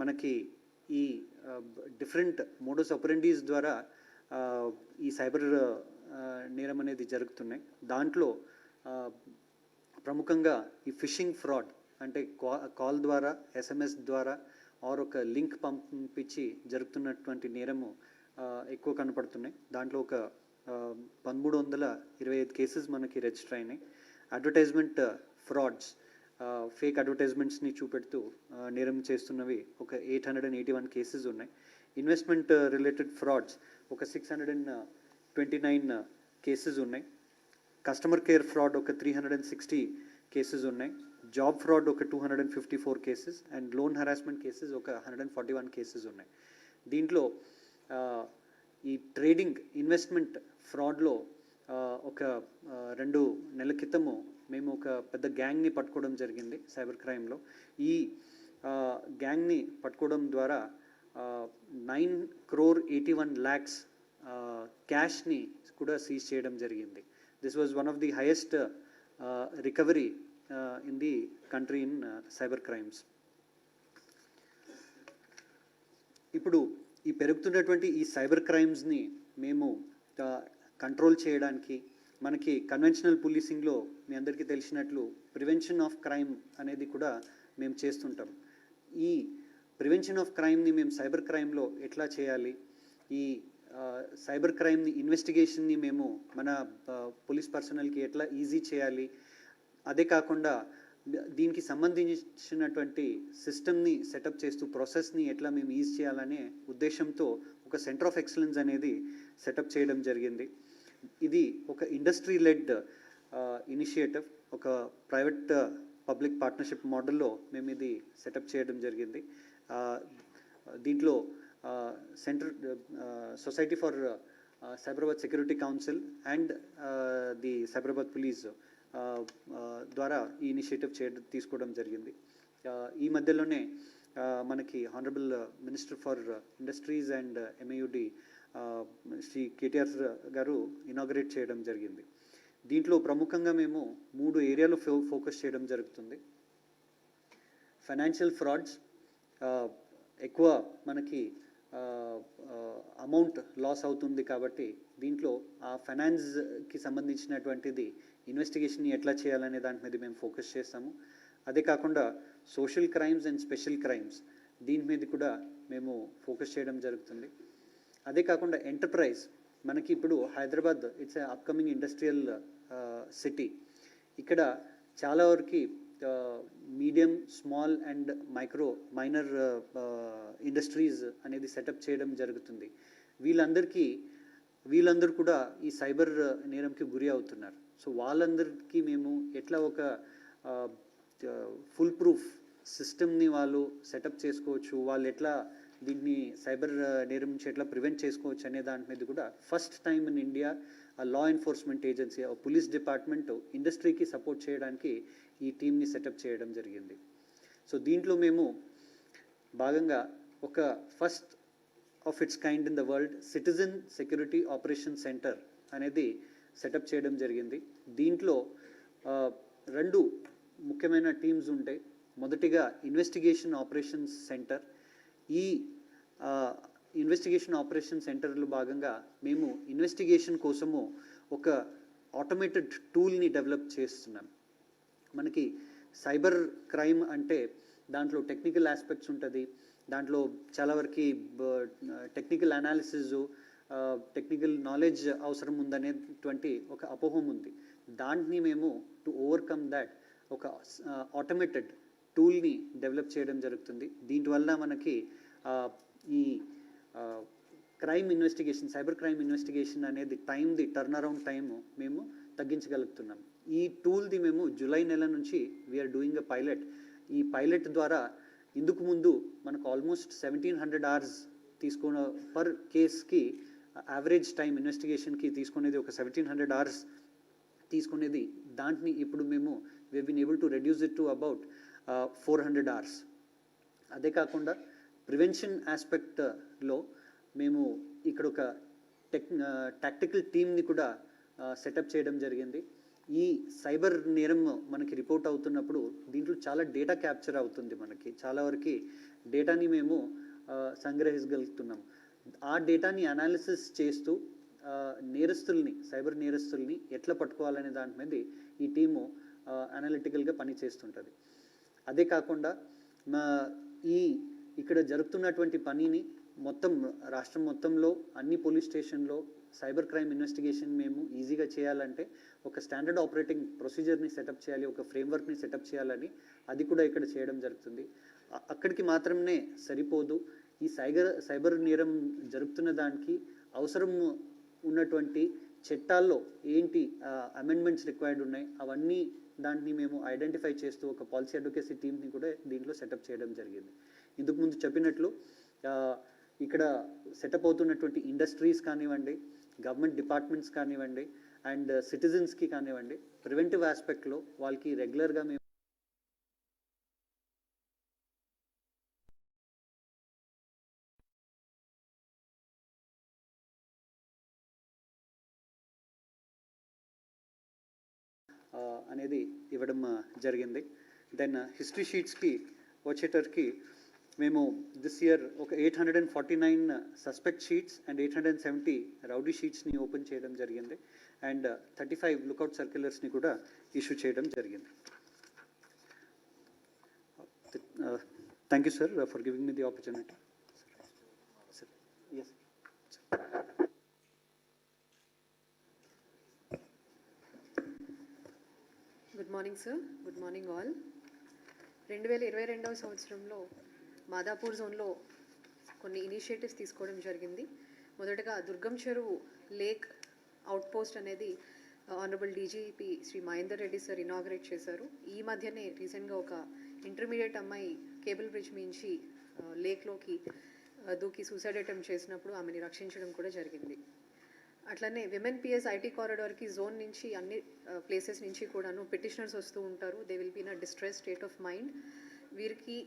మనకి ఈ డిఫరెంట్ మోడస్ ఆపరెండీస్ ద్వారా ఈ సైబర్ నేరం అనేది జరుగుతున్నాయి. దాంట్లో ప్రముఖంగా ఈ ఫిషింగ్ ఫ్రాడ్ అంటే కాల్ ద్వారా, SMS ద్వారా ఆర్ ఒక లింక్ పంపించి జరుగుతున్నటువంటి నేరము ఎక్కువ కనపడుతున్నాయి. దాంట్లో ఒక 1,325 కేసెస్ మనకి రిజిస్టర్ అయినాయి. అడ్వర్టైజ్మెంట్ ఫ్రాడ్స్, ఫేక్ అడ్వర్టైజ్మెంట్స్ని చూపెడుతూ నేరం చేస్తున్నవి ఒక 881 కేసెస్ ఉన్నాయి. ఇన్వెస్ట్మెంట్ రిలేటెడ్ ఫ్రాడ్స్ ఒక 629 కేసెస్ ఉన్నాయి. కస్టమర్ కేర్ ఫ్రాడ్ ఒక 360 కేసెస్ ఉన్నాయి. జాబ్ ఫ్రాడ్ ఒక 254 cases and loan harassment cases ఒక 141 కేసెస్ ఉన్నాయి. దీంట్లో ఈ ట్రేడింగ్ ఇన్వెస్ట్మెంట్ ఫ్రాడ్లో ఒక 2 నెలల క్రితము మేము ఒక పెద్ద గ్యాంగ్ని పట్టుకోవడం జరిగింది సైబర్ క్రైమ్లో. ఈ గ్యాంగ్ని పట్టుకోవడం ద్వారా 9,81 lakhs క్యాష్ని కూడా సీజ్ చేయడం జరిగింది. This was one of the highest recovery in the country in cyber crimes. ఇప్పుడు ఈ పెరుగుతున్నటువంటి ఈ సైబర్ క్రైమ్స్ని మేము కంట్రోల్ చేయడానికి మనకి కన్వెన్షనల్ పోలీసింగ్లో మీ అందరికీ తెలిసినట్లు ప్రివెన్షన్ ఆఫ్ క్రైమ్ అనేది కూడా మేము చేస్తుంటాం. ఈ ప్రివెన్షన్ ఆఫ్ క్రైమ్ని మేము సైబర్ క్రైమ్లో ఎట్లా చేయాలి, ఈ సైబర్ క్రైమ్ని ఇన్వెస్టిగేషన్ని మేము మన పోలీస్ పర్సనల్కి ఎట్లా ఈజీ చేయాలి, అదే కాకుండా దీనికి సంబంధించినటువంటి సిస్టమ్ని సెటప్ చేస్తూ ప్రాసెస్ని ఎట్లా మేము ఈజీ చేయాలనే ఉద్దేశంతో ఒక సెంటర్ ఆఫ్ ఎక్సలెన్స్ అనేది సెటప్ చేయడం జరిగింది. ఇది ఒక ఇండస్ట్రీ లెడ్ ఇనిషియేటివ్, ఒక ప్రైవేట్ పబ్లిక్ పార్ట్నర్షిప్ మోడల్లో మేము ఇది సెటప్ చేయడం జరిగింది. దీంట్లో centre society for Cyberabad security council and the Cyberabad police ద్వారా ఈ ఇనిషియేటివ్ తీసుకోవడం జరిగింది. ఈ మధ్యలోనే మనకి honourable minister for industries and MAUD Shri KTR గారు ఇనాగరేట్ చేయడం జరిగింది. దీంట్లో ప్రముఖంగా మేము 3 ఏరియాలో ఫోకస్ చేయడం జరుగుతుంది. ఫైనాన్షియల్ ఫ్రాడ్స్, ఎక్కువ మనకి అమౌంట్ లాస్ అవుతుంది కాబట్టి దీంట్లో ఆ ఫైనాన్స్కి సంబంధించినటువంటిది ఇన్వెస్టిగేషన్ ఎట్లా చేయాలనే దాని మీద మేము ఫోకస్ చేస్తాము. అదే కాకుండా social crimes and special crimes దీని మీద కూడా మేము ఫోకస్ చేయడం జరుగుతుంది. అదే కాకుండా ఎంటర్ప్రైజ్, మనకి ఇప్పుడు Hyderabad it's upcoming industrial city. ఇక్కడ చాలా వరకు medium, small and minor industries అనేది సెటప్ చేయడం జరుగుతుంది. వీళ్ళందరూ కూడా ఈ సైబర్ నేరంకి గురి అవుతున్నారు. సో వాళ్ళందరికీ మేము ఎట్లా ఒక ఫుల్ ప్రూఫ్ సిస్టమ్ని వాళ్ళు సెటప్ చేసుకోవచ్చు, వాళ్ళు ఎట్లా దీన్ని సైబర్ నేరం నుంచి ఎట్లా ప్రివెంట్ చేసుకోవచ్చు అనే దాని మీద కూడా first time in India law enforcement agency, police department ఇండస్ట్రీకి సపోర్ట్ చేయడానికి ఈ టీమ్ని సెటప్ చేయడం జరిగింది. సో దీంట్లో మేము భాగంగా ఒక first of it's kind in the world citizen security operation centre అనేది సెటప్ చేయడం జరిగింది. దీంట్లో 2 ముఖ్యమైన టీమ్స్ ఉంటాయి. మొదటిగా ఇన్వెస్టిగేషన్ ఆపరేషన్స్ సెంటర్. ఈ ఇన్వెస్టిగేషన్ ఆపరేషన్ సెంటర్లో భాగంగా మేము ఇన్వెస్టిగేషన్ కోసము ఒక ఆటోమేటెడ్ టూల్ని డెవలప్ చేస్తున్నాం. మనకి సైబర్ క్రైమ్ అంటే దాంట్లో టెక్నికల్ ఆస్పెక్ట్స్ ఉంటుంది, దాంట్లో చాలా వరకు టెక్నికల్ అనాలిసిస్, టెక్నికల్ నాలెడ్జ్ అవసరం ఉందనేటువంటి ఒక అపోహం ఉంది. దాన్ని మేము టు ఓవర్కమ్ దాట్ ఒక ఆటోమేటెడ్ టూల్ని డెవలప్ చేయడం జరుగుతుంది. దీనివల్ల మనకి ఈ crime investigation, cyber crime investigation అనేది టర్న్ అరౌండ్ టైము మేము తగ్గించగలుగుతున్నాం. ఈ టూల్ది మేము జూలై నెల నుంచి వీఆర్ డూయింగ్ అ పైలట్. ఈ పైలట్ ద్వారా ఇందుకు ముందు మనకు ఆల్మోస్ట్ 1700 hours తీసుకున్న పర్ కేస్కి యావరేజ్ టైం ఇన్వెస్టిగేషన్కి తీసుకునేది ఒక 1700 hours తీసుకునేది. దాంట్ని ఇప్పుడు మేము we been able to reduce it to about 400 hours. అదే కాకుండా ప్రివెన్షన్ ఆస్పెక్ట్లో మేము ఇక్కడ ఒక టాక్టికల్ టీమ్ని కూడా సెటప్ చేయడం జరిగింది. ఈ సైబర్ నేరం మనకి రిపోర్ట్ అవుతున్నప్పుడు దీంట్లో చాలా డేటా క్యాప్చర్ అవుతుంది. మనకి చాలా వరకు డేటాని మేము సంగ్రహించగలుగుతున్నాం. ఆ డేటాని అనాలిసిస్ చేస్తూ సైబర్ నేరస్తుల్ని ఎట్లా పట్టుకోవాలనే దాని మీద ఈ టీము అనలిటికల్గా పనిచేస్తుంటుంది. అదే కాకుండా ఇక్కడ జరుగుతున్నటువంటి పనిని రాష్ట్రం మొత్తంలో అన్ని పోలీస్ స్టేషన్లో సైబర్ క్రైమ్ ఇన్వెస్టిగేషన్ మేము ఈజీగా చేయాలంటే ఒక స్టాండర్డ్ ఆపరేటింగ్ ప్రొసీజర్ని సెటప్ చేయాలి, ఒక ఫ్రేమ్వర్క్ని సెటప్ చేయాలని అది కూడా ఇక్కడ చేయడం జరుగుతుంది. అక్కడికి మాత్రమే సరిపోదు. ఈ సైబర్ నేరం జరుగుతున్న దానికి అవసరం ఉన్నటువంటి చట్టాల్లో ఏంటి అమెండ్మెంట్స్ రిక్వైర్డ్ ఉన్నాయి, అవన్నీ దాన్ని మేము ఐడెంటిఫై చేస్తూ ఒక పాలసీ అడ్వకేసీ టీమ్ని కూడా దీంట్లో సెటప్ చేయడం జరిగింది. ఇందుకు ముందు చెప్పినట్లు ఇక్కడ సెటప్ అవుతున్నటువంటి ఇండస్ట్రీస్ కానివ్వండి, గవర్నమెంట్ డిపార్ట్మెంట్స్ కానివ్వండి అండ్ సిటిజన్స్కి కానివ్వండి, ప్రివెంటివ్ ఆస్పెక్ట్లో వాళ్ళకి రెగ్యులర్గా మేము అనేది ఇవ్వడం జరిగింది. దెన్ హిస్టరీ షీట్స్కి వచ్చేటరికి మేము దిస్ ఇయర్ ఒక 849 సస్పెక్ట్ షీట్స్ అండ్ 870 రౌడీ షీట్స్ని ఓపెన్ చేయడం జరిగింది అండ్ 35 లుకౌట్ సర్క్యులర్స్ని కూడా ఇష్యూ చేయడం జరిగింది. Thank you sir for giving me the opportunity. Sir yes good morning sir, good morning all. 2022వ సంవత్సరంలో మాదాపూర్ జోన్లో కొన్ని ఇనిషియేటివ్స్ తీసుకోవడం జరిగింది. మొదటగా Durgam Cheruvu lake outpost అనేది honourable DGP Shri Mahender Reddy sir inaugurate చేశారు. ఈ మధ్యనే రీసెంట్గా ఒక ఇంటర్మీడియట్ అమ్మాయి కేబుల్ బ్రిడ్జ్ మించి లేక్లోకి దూకి సూసైడ్ అటెంప్ట్ చేసినప్పుడు ఆమెని రక్షించడం కూడా జరిగింది. అట్లనే విమెన్ పిఎస్ ఐటీ కారిడార్కి జోన్ నుంచి అన్ని ప్లేసెస్ నుంచి కూడాను పిటిషనర్స్ వస్తూ ఉంటారు. They will be in a distress state of mind. వీరికి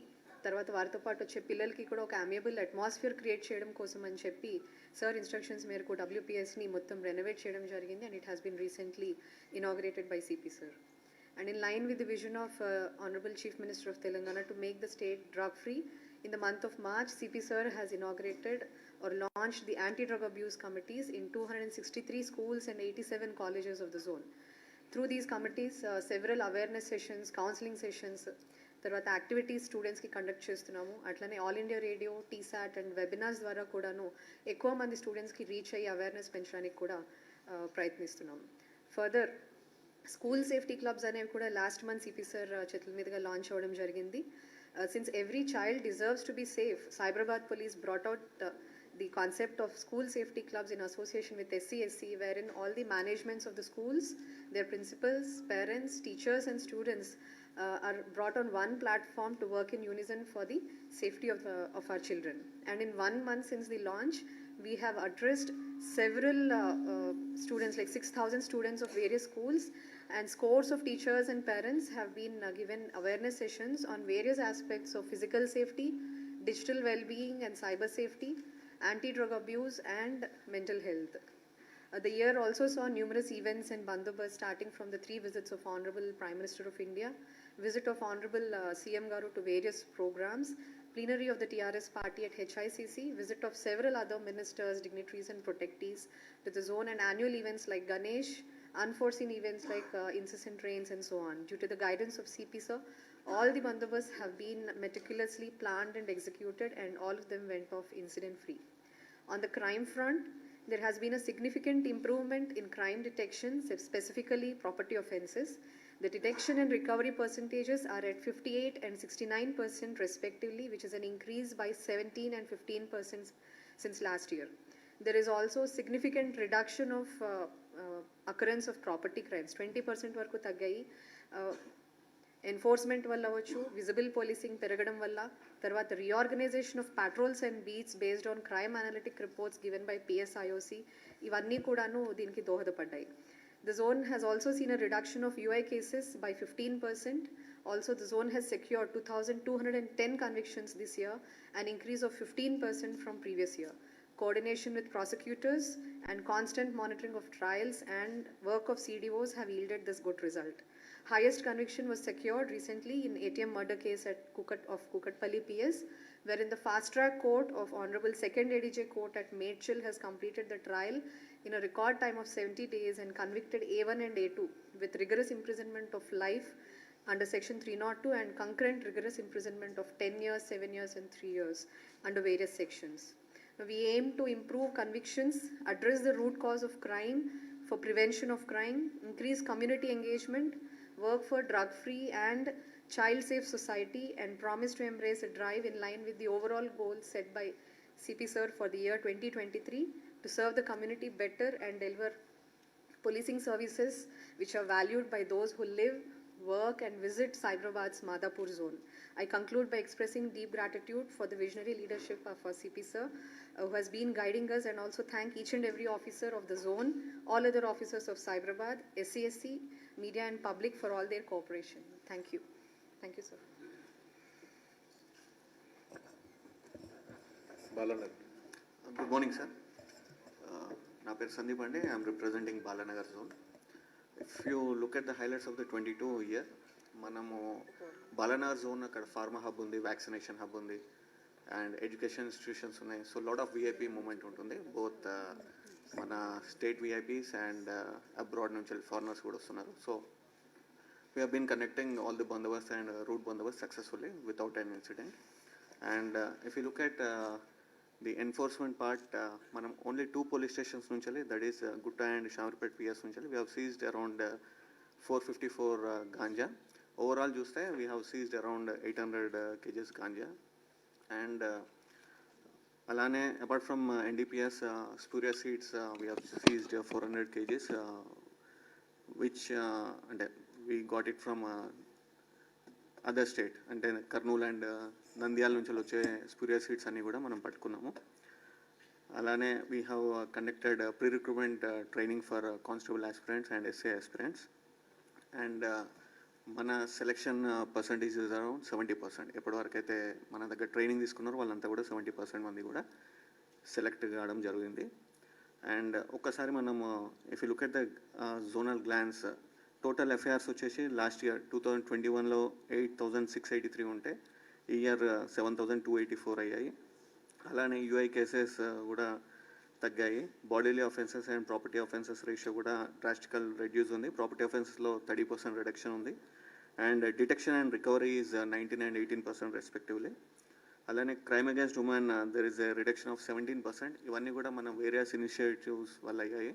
తర్వాత వారితో పాటు వచ్చే పిల్లలకి కూడా ఒక అమేబుల్ అట్మాస్ఫియర్ క్రియేట్ చేయడం కోసం అని చెప్పి సార్ ఇన్స్ట్రక్షన్స్ మేరకు డబ్ల్యూపీఎస్ని మొత్తం రెనోవేట్ చేయడం జరిగింది. And it has been recently inaugurated by CP sir. And in line with the vision of Honorable Chief Minister of Telangana to make the state drug-free, in the month of March, CP Sir has inaugurated or launched the anti-drug abuse committees in 263 schools and 87 colleges of the zone. Through these committees, several awareness sessions, counseling sessions, తర్వాత యాక్టివిటీస్ స్టూడెంట్స్కి కండక్ట్ చేస్తున్నాము. అట్లనే all India radio, T-SAT and webinars ద్వారా కూడాను ఎక్కువ మంది స్టూడెంట్స్కి రీచ్ అయ్యి అవేర్నెస్ పెంచడానికి కూడా ప్రయత్నిస్తున్నాము. ఫర్దర్ స్కూల్ సేఫ్టీ క్లబ్స్ అనేవి కూడా లాస్ట్ మంత్ సిపి సార్ చేతుల మీదుగా లాంచ్ అవ్వడం జరిగింది. Since every child deserves to be safe, Cyberabad police brought out the concept of school safety clubs in association with SCSC, wherein all the managements of the schools, their principals, parents, teachers and students are brought on one platform to work in unison for the safety of our children. And in 1 month since the launch, we have addressed several students, like 6,000 students of various schools, and scores of teachers and parents have been given awareness sessions on various aspects of physical safety, digital well-being and cyber safety, anti-drug abuse and mental health. The year also saw numerous events and bandobast, starting from the 3 visits of Honorable Prime Minister of India, visit of Honorable CM Garu to various programs, plenary of the TRS party at HICC, visit of several other ministers, dignitaries and protectees to the zone, and annual events like Ganesh, unforeseen events like incessant rains and so on. Due to the guidance of CP sir, all the bandobasts have been meticulously planned and executed, and all of them went off incident free. On the crime front, there has been a significant improvement in crime detection, specifically property offences. The detection and recovery percentages are at 58 and 69% respectively, which is an increase by 17 and 15% since last year. There is also significant reduction of occurrence of property crimes. 20% వరకు తగ్గాయి. ఎన్ఫోర్స్మెంట్ వల్ల అవ్వచ్చు, విజిబుల్ పోలీసింగ్ పెరగడం వల్ల, తర్వాత reorganisation of patrols and beats based on crime analytic reports given by PSIOC, ఇవన్నీ కూడాను దీనికి దోహదపడ్డాయి. The zone has also seen a reduction of UI cases by 15%. Also, the zone has secured 2,210 convictions this year, an increase of 15% from previous year. Coordination with prosecutors and constant monitoring of trials and work of CDOs have yielded this good result. Highest conviction was secured recently in ATM murder case at Kukatpalli PS, wherein the fast track court of Honorable 2nd ADJ court at Medchil has completed the trial in a record time of 70 days and convicted A1 and A2 with rigorous imprisonment of life under section 302 and concurrent rigorous imprisonment of 10 years, 7 years and 3 years under various sections. We aim to improve convictions, address the root cause of crime for prevention of crime, increase community engagement, work for drug-free and child-safe society, and promise to embrace a drive in line with the overall goals set by CP Sir for the year 2023 to serve the community better and deliver policing services which are valued by those who live, work and visit Cyberabad's Madhapur zone. I conclude by expressing deep gratitude for the visionary leadership of our CP Sir, who has been guiding us, and also thank each and every officer of the zone, all other officers of Cyberabad, SCSC, media and public for all their cooperation. Thank you. Thank you, sir. Balanagar. Good morning, sir. Na peru Sandeep andi. I am representing Balanagar zone. If you look at the highlights of the 22 year, manamu Balanagar zone akkada pharma hub undi, vaccination hub undi, and education institutions ఉన్నాయి. So lot of VIP movement ఉంటుంది. Both మన state VIPs and abroad నుంచి foreigners కూడా వస్తున్నారు. So we have been connecting all the bandobast and route bandobast successfully without any incident. And if you look at the enforcement part, manam only 2 police stations nunchali, that is Gutta and Shamarpet PS nunchali, we have seized around 454 ganja. Overall చూస్తే we have seized around 800 kgs ganja. And alane apart from NDPS spurious seeds, we have seized 400 kgs, which and we got it from other state అంటే కర్నూలు అండ్ నంద్యాల నుంచి వచ్చే స్పూరియస్ సీడ్స్ అన్నీ కూడా మనం పట్టుకున్నాము. అలానే we have conducted pre recruitment training for constable aspirants and SI aspirants and మన సెలెక్షన్ పర్సంటేజ్ ఇస్ అరౌండ్ 70%. ఎప్పటివరకు అయితే మన దగ్గర ట్రైనింగ్ తీసుకున్నారో వాళ్ళంతా కూడా 70% మంది కూడా సెలెక్ట్ కావడం జరిగింది. అండ్ ఒక్కసారి మనము if you look at the zonal glance total FIRs వచ్చేసి లాస్ట్ ఇయర్ 2021లో 8,683 ఉంటే ఈ ఇయర్ 7,284 అయ్యాయి. అలానే యూఐ కేసెస్ కూడా తగ్గాయి. Bodily offences and property offences ratio కూడా డ్రాస్టికల్ రెడ్యూస్ ఉంది. ప్రాపర్టీ ఆఫెన్సెస్లో 30% రిడక్షన్ ఉంది and detection and recovery is 19 and 18% respectively. అలానే crime against women there is a reduction of 17%. ఇవన్నీ కూడా మనం వేరియస్ ఇనిషియేటివ్స్ వల్ల అయ్యాయి.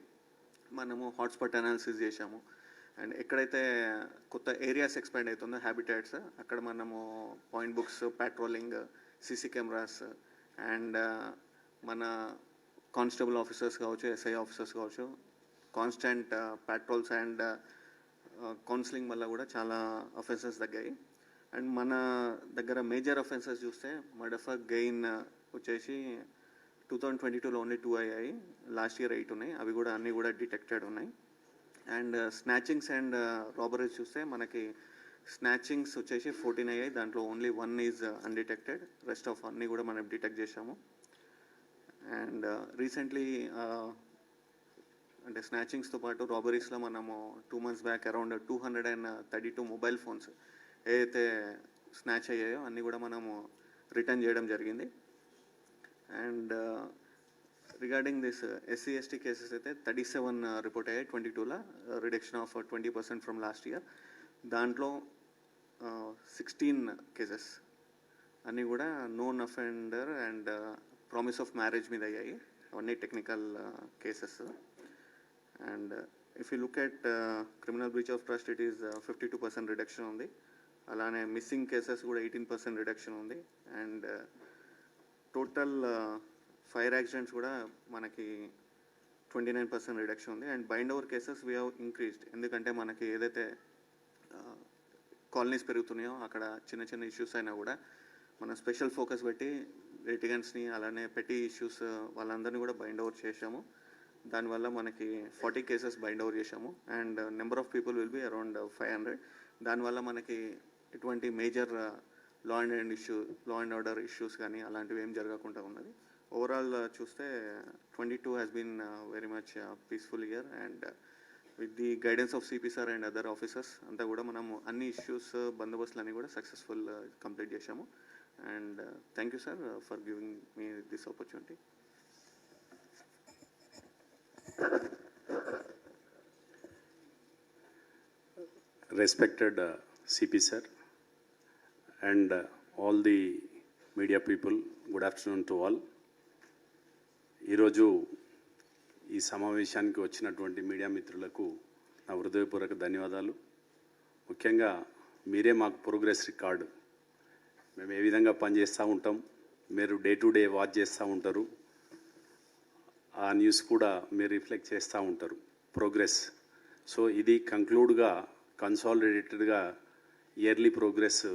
మనము హాట్స్పాట్ అనాలిసిస్ చేశాము అండ్ ఎక్కడైతే కొత్త ఏరియాస్ ఎక్స్పాండ్ అవుతుందో హ్యాబిటాట్స్ అక్కడ మనము point books, patrolling, CC cameras and మన కానిస్టేబుల్ ఆఫీసర్స్ కావచ్చు, ఎస్ఐ ఆఫీసర్స్ కావచ్చు, కాన్స్టెంట్ పెట్రోల్స్ అండ్ కౌన్సిలింగ్ వల్ల కూడా చాలా అఫెన్సెస్ తగ్గాయి. అండ్ మన దగ్గర మేజర్ అఫెన్సెస్ చూస్తే మర్డర్ గెయిన్ వచ్చేసి 2022లో ఓన్లీ 2 అయ్యాయి, లాస్ట్ ఇయర్ 8 ఉన్నాయి. అవి కూడా అన్నీ కూడా డిటెక్టెడ్ ఉన్నాయి. అండ్ స్నాచింగ్స్ అండ్ రాబరీస్ చూస్తే మనకి స్నాచింగ్స్ వచ్చేసి 14 అయ్యాయి, దాంట్లో only 1 is undetected, rest of అన్నీ కూడా మనం డిటెక్ట్ చేసాము. అండ్ రీసెంట్లీ అంటే స్నాచింగ్స్తో పాటు రాబరీస్లో మనము 2 months back around 232 mobile phones ఏదైతే స్నాచ్ అయ్యాయో అన్నీ కూడా మనము రిటర్న్ చేయడం జరిగింది. And regarding this SC ST cases అయితే 37 రిపోర్ట్ అయ్యాయి 22లో, reduction of 20% from last year. దాంట్లో 16 కేసెస్ అన్నీ కూడా known offender and promise of marriage మీద అయ్యాయి. అవన్నీ technical cases. And if you look at criminal breach of trust it is 52% reduction ఉంది. అలానే మిస్సింగ్ కేసెస్ కూడా 18% రిడక్షన్ ఉంది. అండ్ టోటల్ ఫైర్ యాక్సిడెంట్స్ కూడా మనకి 29% రిడక్షన్ ఉంది. And bind over cases we have increased, ఎందుకంటే మనకి ఏదైతే కాలనీస్ పెరుగుతున్నాయో అక్కడ చిన్న చిన్న ఇష్యూస్ అయినా కూడా మనం స్పెషల్ ఫోకస్ పెట్టి లిటిగెంట్స్ని అలానే పెట్టి ఇష్యూస్ వాళ్ళందరినీ కూడా బైండ్ ఓవర్ చేసాము. దానివల్ల మనకి 40 కేసెస్ బైండ్ ఓవర్ చేసాము and number of people will be around 500. దానివల్ల మనకి ఎటువంటి major law and order issues కానీ అలాంటివి ఏం జరగకుండా ఉన్నది. ఓవరాల్ చూస్తే 22 has been very much peaceful year and with the guidance of CP sir and other officers అంతా కూడా మనము అన్ని ఇష్యూస్ బందోబస్తులు అన్నీ కూడా సక్సెస్ఫుల్ కంప్లీట్ చేశాము. And thank you sir for giving me this opportunity. Respected CP sir and all the media people, good afternoon to all. ఈరోజు ఈ సమావేశానికి వచ్చినటువంటి మీడియా మిత్రులకు నా హృదయపూర్వక ధన్యవాదాలు. ముఖ్యంగా మీరే మాకు ప్రోగ్రెస్ రికార్డు, మేము ఏ విధంగా పనిచేస్తూ ఉంటాం, మీరు డే టు డే వాచ్ చేస్తూ ఉంటారు, ఆ న్యూస్ కూడా మీరు రిఫ్లెక్ట్ చేస్తూ ఉంటారు ప్రోగ్రెస్. సో ఇది కంక్లూడ్గా కన్సాలిడేటెడ్గా ఇయర్లీ ప్రోగ్రెస్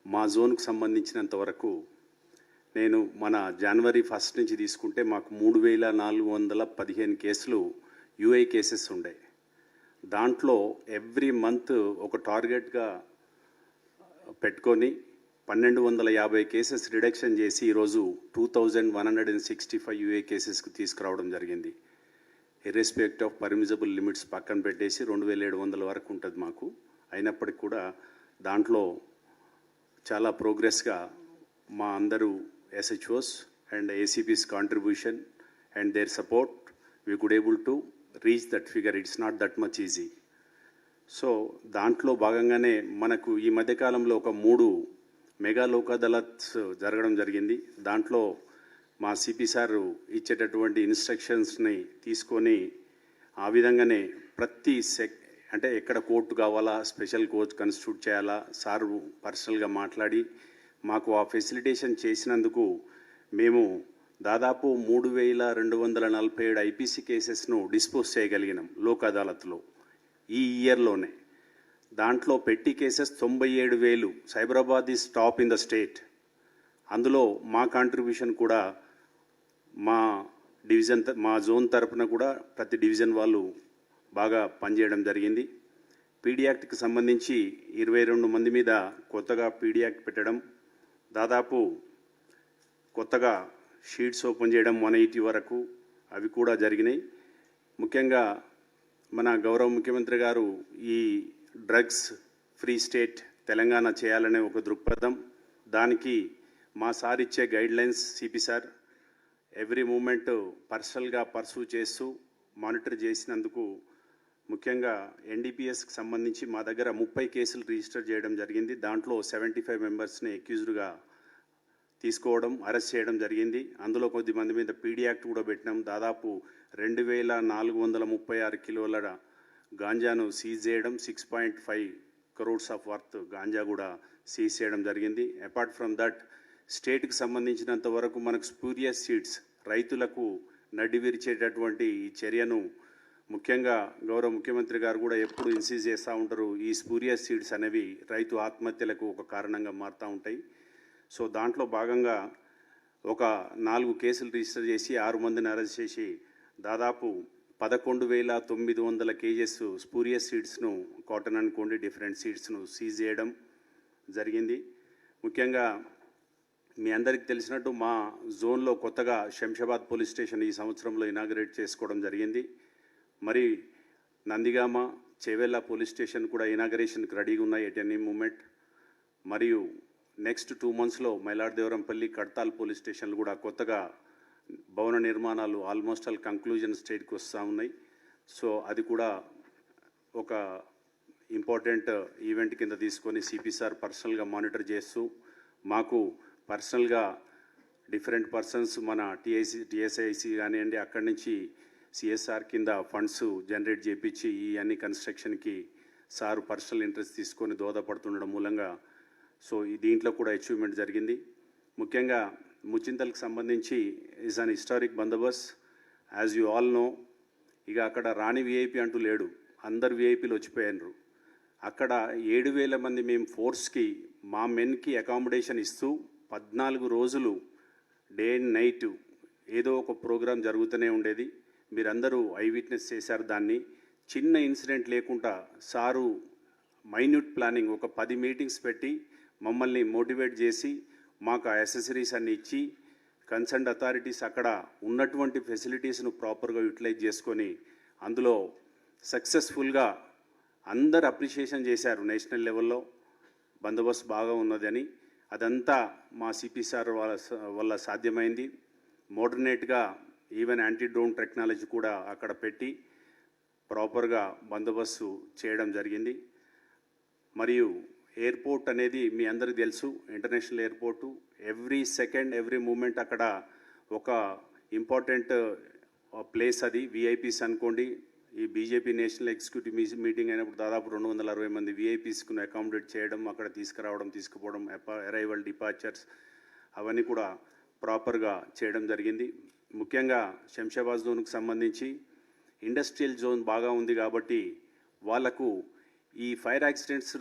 మా జోన్కు సంబంధించినంత వరకు నేను మన జనవరి 1 నుంచి తీసుకుంటే మాకు 3,415 కేసులు యూఐ కేసెస్ ఉండే. దాంట్లో ఎవ్రీ మంత్ ఒక టార్గెట్గా పెట్టుకొని 1,250 కేసెస్ రిడక్షన్ చేసి ఈరోజు 2,165 యూఏ కేసెస్కి తీసుకురావడం జరిగింది. ఇర్రెస్పెక్ట్ ఆఫ్ పర్మిజబుల్ లిమిట్స్ పక్కన పెట్టేసి 2,700 వరకు ఉంటుంది మాకు. అయినప్పటికీ కూడా దాంట్లో చాలా ప్రోగ్రెస్గా మా అందరూ SHOs and ACPs contribution and their support we could able to reach that figure. It's not that much easy. So దాంట్లో భాగంగానే మనకు ఈ మధ్యకాలంలో ఒక 3 మెగా లోక్ అదాలత్స్ జరగడం జరిగింది. దాంట్లో మా సిపి సారు ఇచ్చేటటువంటి ఇన్స్ట్రక్షన్స్ని తీసుకొని ఆ విధంగానే ప్రతి అంటే ఎక్కడ కోర్టు కావాలా, స్పెషల్ కోర్ట్ కన్స్టిట్యూట్ చేయాలా, సారు పర్సనల్గా మాట్లాడి మాకు ఆ ఫెసిలిటేషన్ చేసినందుకు మేము దాదాపు 3,247 ఐపీసీ కేసెస్ను డిస్పోజ్ చేయగలిగినాం లోక్ అదాలత్లో ఈ ఇయర్లోనే. దాంట్లో పెట్టి cases 97,000. Cyberabad is top in the state. అందులో మా కాంట్రిబ్యూషన్ కూడా మా జోన్ తరపున కూడా ప్రతి డివిజన్ వాళ్ళు బాగా పనిచేయడం జరిగింది. పీడీ యాక్ట్కి సంబంధించి 22 మంది మీద కొత్తగా పీడీ యాక్ట్ పెట్టడం, దాదాపు కొత్తగా షీట్స్ ఓపెన్ చేయడం 180 వరకు అవి కూడా జరిగినాయి. ముఖ్యంగా మన గౌరవ ముఖ్యమంత్రి గారు ఈ డ్రగ్స్ ఫ్రీ స్టేట్ తెలంగాణ చేయాలనే ఒక దృక్పథం, దానికి మా సార్ ఇచ్చే guidelines CP sir every moment పర్సనల్గా పర్సూ చేస్తూ మానిటర్ చేసినందుకు ముఖ్యంగా ఎన్డీపీఎస్కి సంబంధించి మా దగ్గర 30 కేసులు రిజిస్టర్ చేయడం జరిగింది. దాంట్లో 75 మెంబర్స్ని అక్యూజ్డ్గా తీసుకోవడం, అరెస్ట్ చేయడం జరిగింది. అందులో కొద్దిమంది మీద పీడీ యాక్ట్ కూడా పెట్టినాం. దాదాపు 2,436 కిలోల గాంజాను సీజ్ చేయడం, 6.5 crores ఆఫ్ వర్త్ గాంజా కూడా సీజ్ చేయడం జరిగింది. అపార్ట్ ఫ్రమ్ దట్ స్టేట్కి సంబంధించినంత వరకు మనకు స్పూరియస్ సీడ్స్, రైతులకు నడ్డి విరిచేటటువంటి ఈ చర్యను ముఖ్యంగా గౌరవ ముఖ్యమంత్రి గారు కూడా ఎప్పుడు ఇన్సీజ్ చేస్తూ ఉంటారు. ఈ స్పూరియస్ సీడ్స్ అనేవి రైతు ఆత్మహత్యలకు ఒక కారణంగా మారుతూ ఉంటాయి. సో దాంట్లో భాగంగా ఒక 4 కేసులు రిజిస్టర్ చేసి 6 మందిని అరెస్ట్ చేసి దాదాపు 11,900 కేజెస్ స్పూరియస్ సీడ్స్ను, కాటన్ అనుకోండి డిఫరెంట్ సీడ్స్ను సీజ్ చేయడం జరిగింది. ముఖ్యంగా మీ అందరికీ తెలిసినట్టు మా జోన్లో కొత్తగా శంషాబాద్ పోలీస్ స్టేషన్ ఈ సంవత్సరంలో ఇనాగరేట్ చేసుకోవడం జరిగింది. మరి నందిగామ, చేవెళ్ళ పోలీస్ స్టేషన్ కూడా ఇనాగరేషన్కి రెడీగా ఉన్నాయి ఎట్ ఎనీ మూమెంట్. మరియు నెక్స్ట్ 2 monthsలో మైలాడదేవరంపల్లి, కడతాల్ పోలీస్ స్టేషన్లు కూడా కొత్తగా భవన నిర్మాణాలు ఆల్మోస్ట్ ఆల్ కంక్లూజన్ స్టేజ్కి వస్తూ ఉన్నాయి. సో అది కూడా ఒక ఇంపార్టెంట్ ఈవెంట్ కింద తీసుకొని సిపి సార్ పర్సనల్గా మానిటర్ చేస్తూ మాకు పర్సనల్గా డిఫరెంట్ పర్సన్స్ మన టీఎస్ఐసి కానివ్వండి అక్కడి నుంచి సిఎస్ఆర్ కింద ఫండ్స్ జనరేట్ చేయించి ఈ అన్ని కన్స్ట్రక్షన్కి సారు పర్సనల్ ఇంట్రెస్ట్ తీసుకొని దోహదపడుతుండడం మూలంగా సో ఈ దీంట్లో కూడా అచీవ్మెంట్ జరిగింది. ముఖ్యంగా ముచింతలకు సంబంధించి ఈజ్ అన్ హిస్టారిక్ బందోబస్త్. యాజ్ యూ ఆల్ నో, ఇక అక్కడ రాణి విఐపి అంటూ లేడు, అందరు విఐపీలు వచ్చిపోయినారు. అక్కడ 7,000 మంది మేము ఫోర్స్కి మా మెన్కి అకామిడేషన్ ఇస్తూ 14 రోజులు డే అండ్ నైట్ ఏదో ఒక ప్రోగ్రాం జరుగుతూనే ఉండేది. మీరందరూ ఐ విట్నెస్ చేశారు దాన్ని. చిన్న ఇన్సిడెంట్ లేకుండా సారు మైన్యూట్ ప్లానింగ్ ఒక 10 మీటింగ్స్ పెట్టి మమ్మల్ని మోటివేట్ చేసి మాకు ఆ అసెసరీస్ అన్ని ఇచ్చి కన్సర్న్డ్ అథారిటీస్ అక్కడ ఉన్నటువంటి ఫెసిలిటీస్ను ప్రాపర్గా యూటిలైజ్ చేసుకొని అందులో సక్సెస్ఫుల్గా అందరు అప్రిషియేషన్ చేశారు. నేషనల్ లెవెల్లో బందోబస్తు బాగా ఉన్నదని. అదంతా మా సిపి సార్ వల్ల సాధ్యమైంది. మోడర్నేట్గా ఈవెన్ యాంటీ డ్రోన్ టెక్నాలజీ కూడా అక్కడ పెట్టి ప్రాపర్గా బందోబస్తు చేయడం జరిగింది. మరియు ఎయిర్పోర్ట్ అనేది మీ అందరికీ తెలుసు, international airport. Every second every moment అక్కడ ఒక ఇంపార్టెంట్ ప్లేస్ అది. విఐపీస్ అనుకోండి, ఈ బీజేపీ నేషనల్ ఎగ్జిక్యూటివ్ మీటింగ్ అయినప్పుడు దాదాపు 260 మంది విఐపీస్ను అకామిడేట్ చేయడం, అక్కడ తీసుకురావడం, తీసుకుపోవడం, అరైవల్, డిపార్చర్స్ అవన్నీ కూడా ప్రాపర్గా చేయడం జరిగింది. ముఖ్యంగా శంషాబాద్ జోన్కు సంబంధించి ఇండస్ట్రియల్ జోన్ బాగా ఉంది కాబట్టి వాళ్ళకు ఈ ఫైర్ యాక్సిడెంట్స్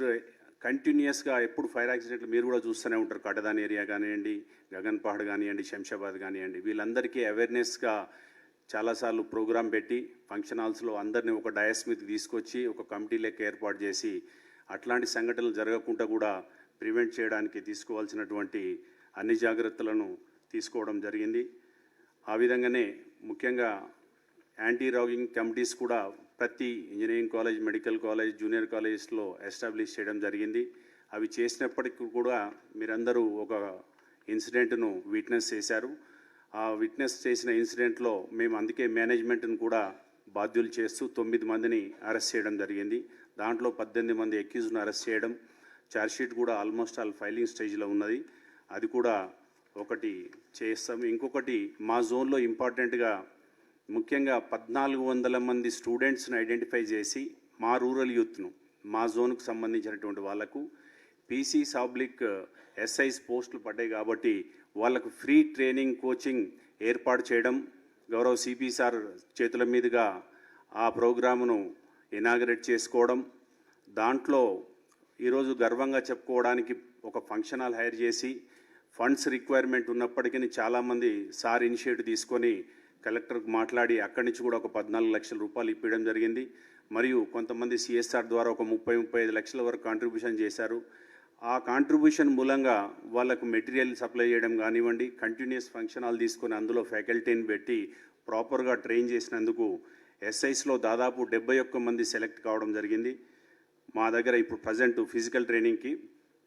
కంటిన్యూస్గా ఎప్పుడు ఫైర్ యాక్సిడెంట్లు మీరు కూడా చూస్తూనే ఉంటారు. కటదాన్ ఏరియా కానివ్వండి, గగన్పహాడ్ కానివ్వండి, శంషాబాద్ కానివ్వండి, వీళ్ళందరికీ అవేర్నెస్గా చాలాసార్లు ప్రోగ్రాం పెట్టి ఫంక్షన్ హాల్స్లో అందరినీ ఒక డయాస్ మీద తీసుకొచ్చి ఒక కమిటీ లెక్క ఏర్పాటు చేసి అట్లాంటి సంఘటనలు జరగకుండా కూడా ప్రివెంట్ చేయడానికి తీసుకోవాల్సినటువంటి అన్ని జాగ్రత్తలను తీసుకోవడం జరిగింది. ఆ విధంగానే ముఖ్యంగా యాంటీ రాగింగ్ కమిటీస్ కూడా ప్రతి engineering college, medical college, junior కాలేజెస్లో ఎస్టాబ్లిష్ చేయడం జరిగింది. అవి చేసినప్పటికీ కూడా మీరందరూ ఒక ఇన్సిడెంట్ను విట్నెస్ చేశారు. ఆ విట్నెస్ చేసిన ఇన్సిడెంట్లో మేము అందుకే మేనేజ్మెంట్ను కూడా బాధ్యులు చేస్తూ 9 మందిని అరెస్ట్ చేయడం జరిగింది. దాంట్లో 18 మంది అక్యూజ్ను అరెస్ట్ చేయడం, ఛార్జ్షీట్ కూడా ఆల్మోస్ట్ ఆల్ ఫైలింగ్ స్టేజ్లో ఉన్నది. అది కూడా ఒకటి చేస్తాం. ఇంకొకటి మా జోన్లో ఇంపార్టెంట్గా ముఖ్యంగా 1400 మంది స్టూడెంట్స్ని ఐడెంటిఫై చేసి మా రూరల్ యూత్ను, మా జోన్కు సంబంధించినటువంటి వాళ్లకు PC/SIs పోస్టులు పడ్డాయి కాబట్టి వాళ్ళకు ఫ్రీ ట్రైనింగ్, కోచింగ్ ఏర్పాటు చేయడం, గౌరవ సిపి సార్ చేతుల మీదుగా ఆ ప్రోగ్రామును ఇనాగరేట్ చేసుకోవడం, దాంట్లో ఈరోజు గర్వంగా చెప్పుకోవడానికి ఒక ఫంక్షన్ హాల్ హైర్ చేసి ఫండ్స్ రిక్వైర్మెంట్ ఉన్నప్పటికీ చాలామంది సార్ ఇనిషియేటివ్ తీసుకొని కలెక్టర్కి మాట్లాడి అక్కడి నుంచి కూడా ఒక 14 లక్షల రూపాయలు ఇప్పించడం జరిగింది. మరియు కొంతమంది సిఎస్ఆర్ ద్వారా ఒక 30-35 లక్షల వరకు కాంట్రిబ్యూషన్ చేశారు. ఆ కాంట్రిబ్యూషన్ మూలంగా వాళ్ళకు మెటీరియల్ సప్లై చేయడం కానివ్వండి, కంటిన్యూస్ ఫంక్షన్ హాల్ తీసుకొని అందులో ఫ్యాకల్టీని పెట్టి ప్రాపర్గా ట్రైన్ చేసినందుకు ఎస్ఐస్లో దాదాపు 71 మంది సెలెక్ట్ కావడం జరిగింది. మా దగ్గర ఇప్పుడు ప్రజెంట్ ఫిజికల్ ట్రైనింగ్కి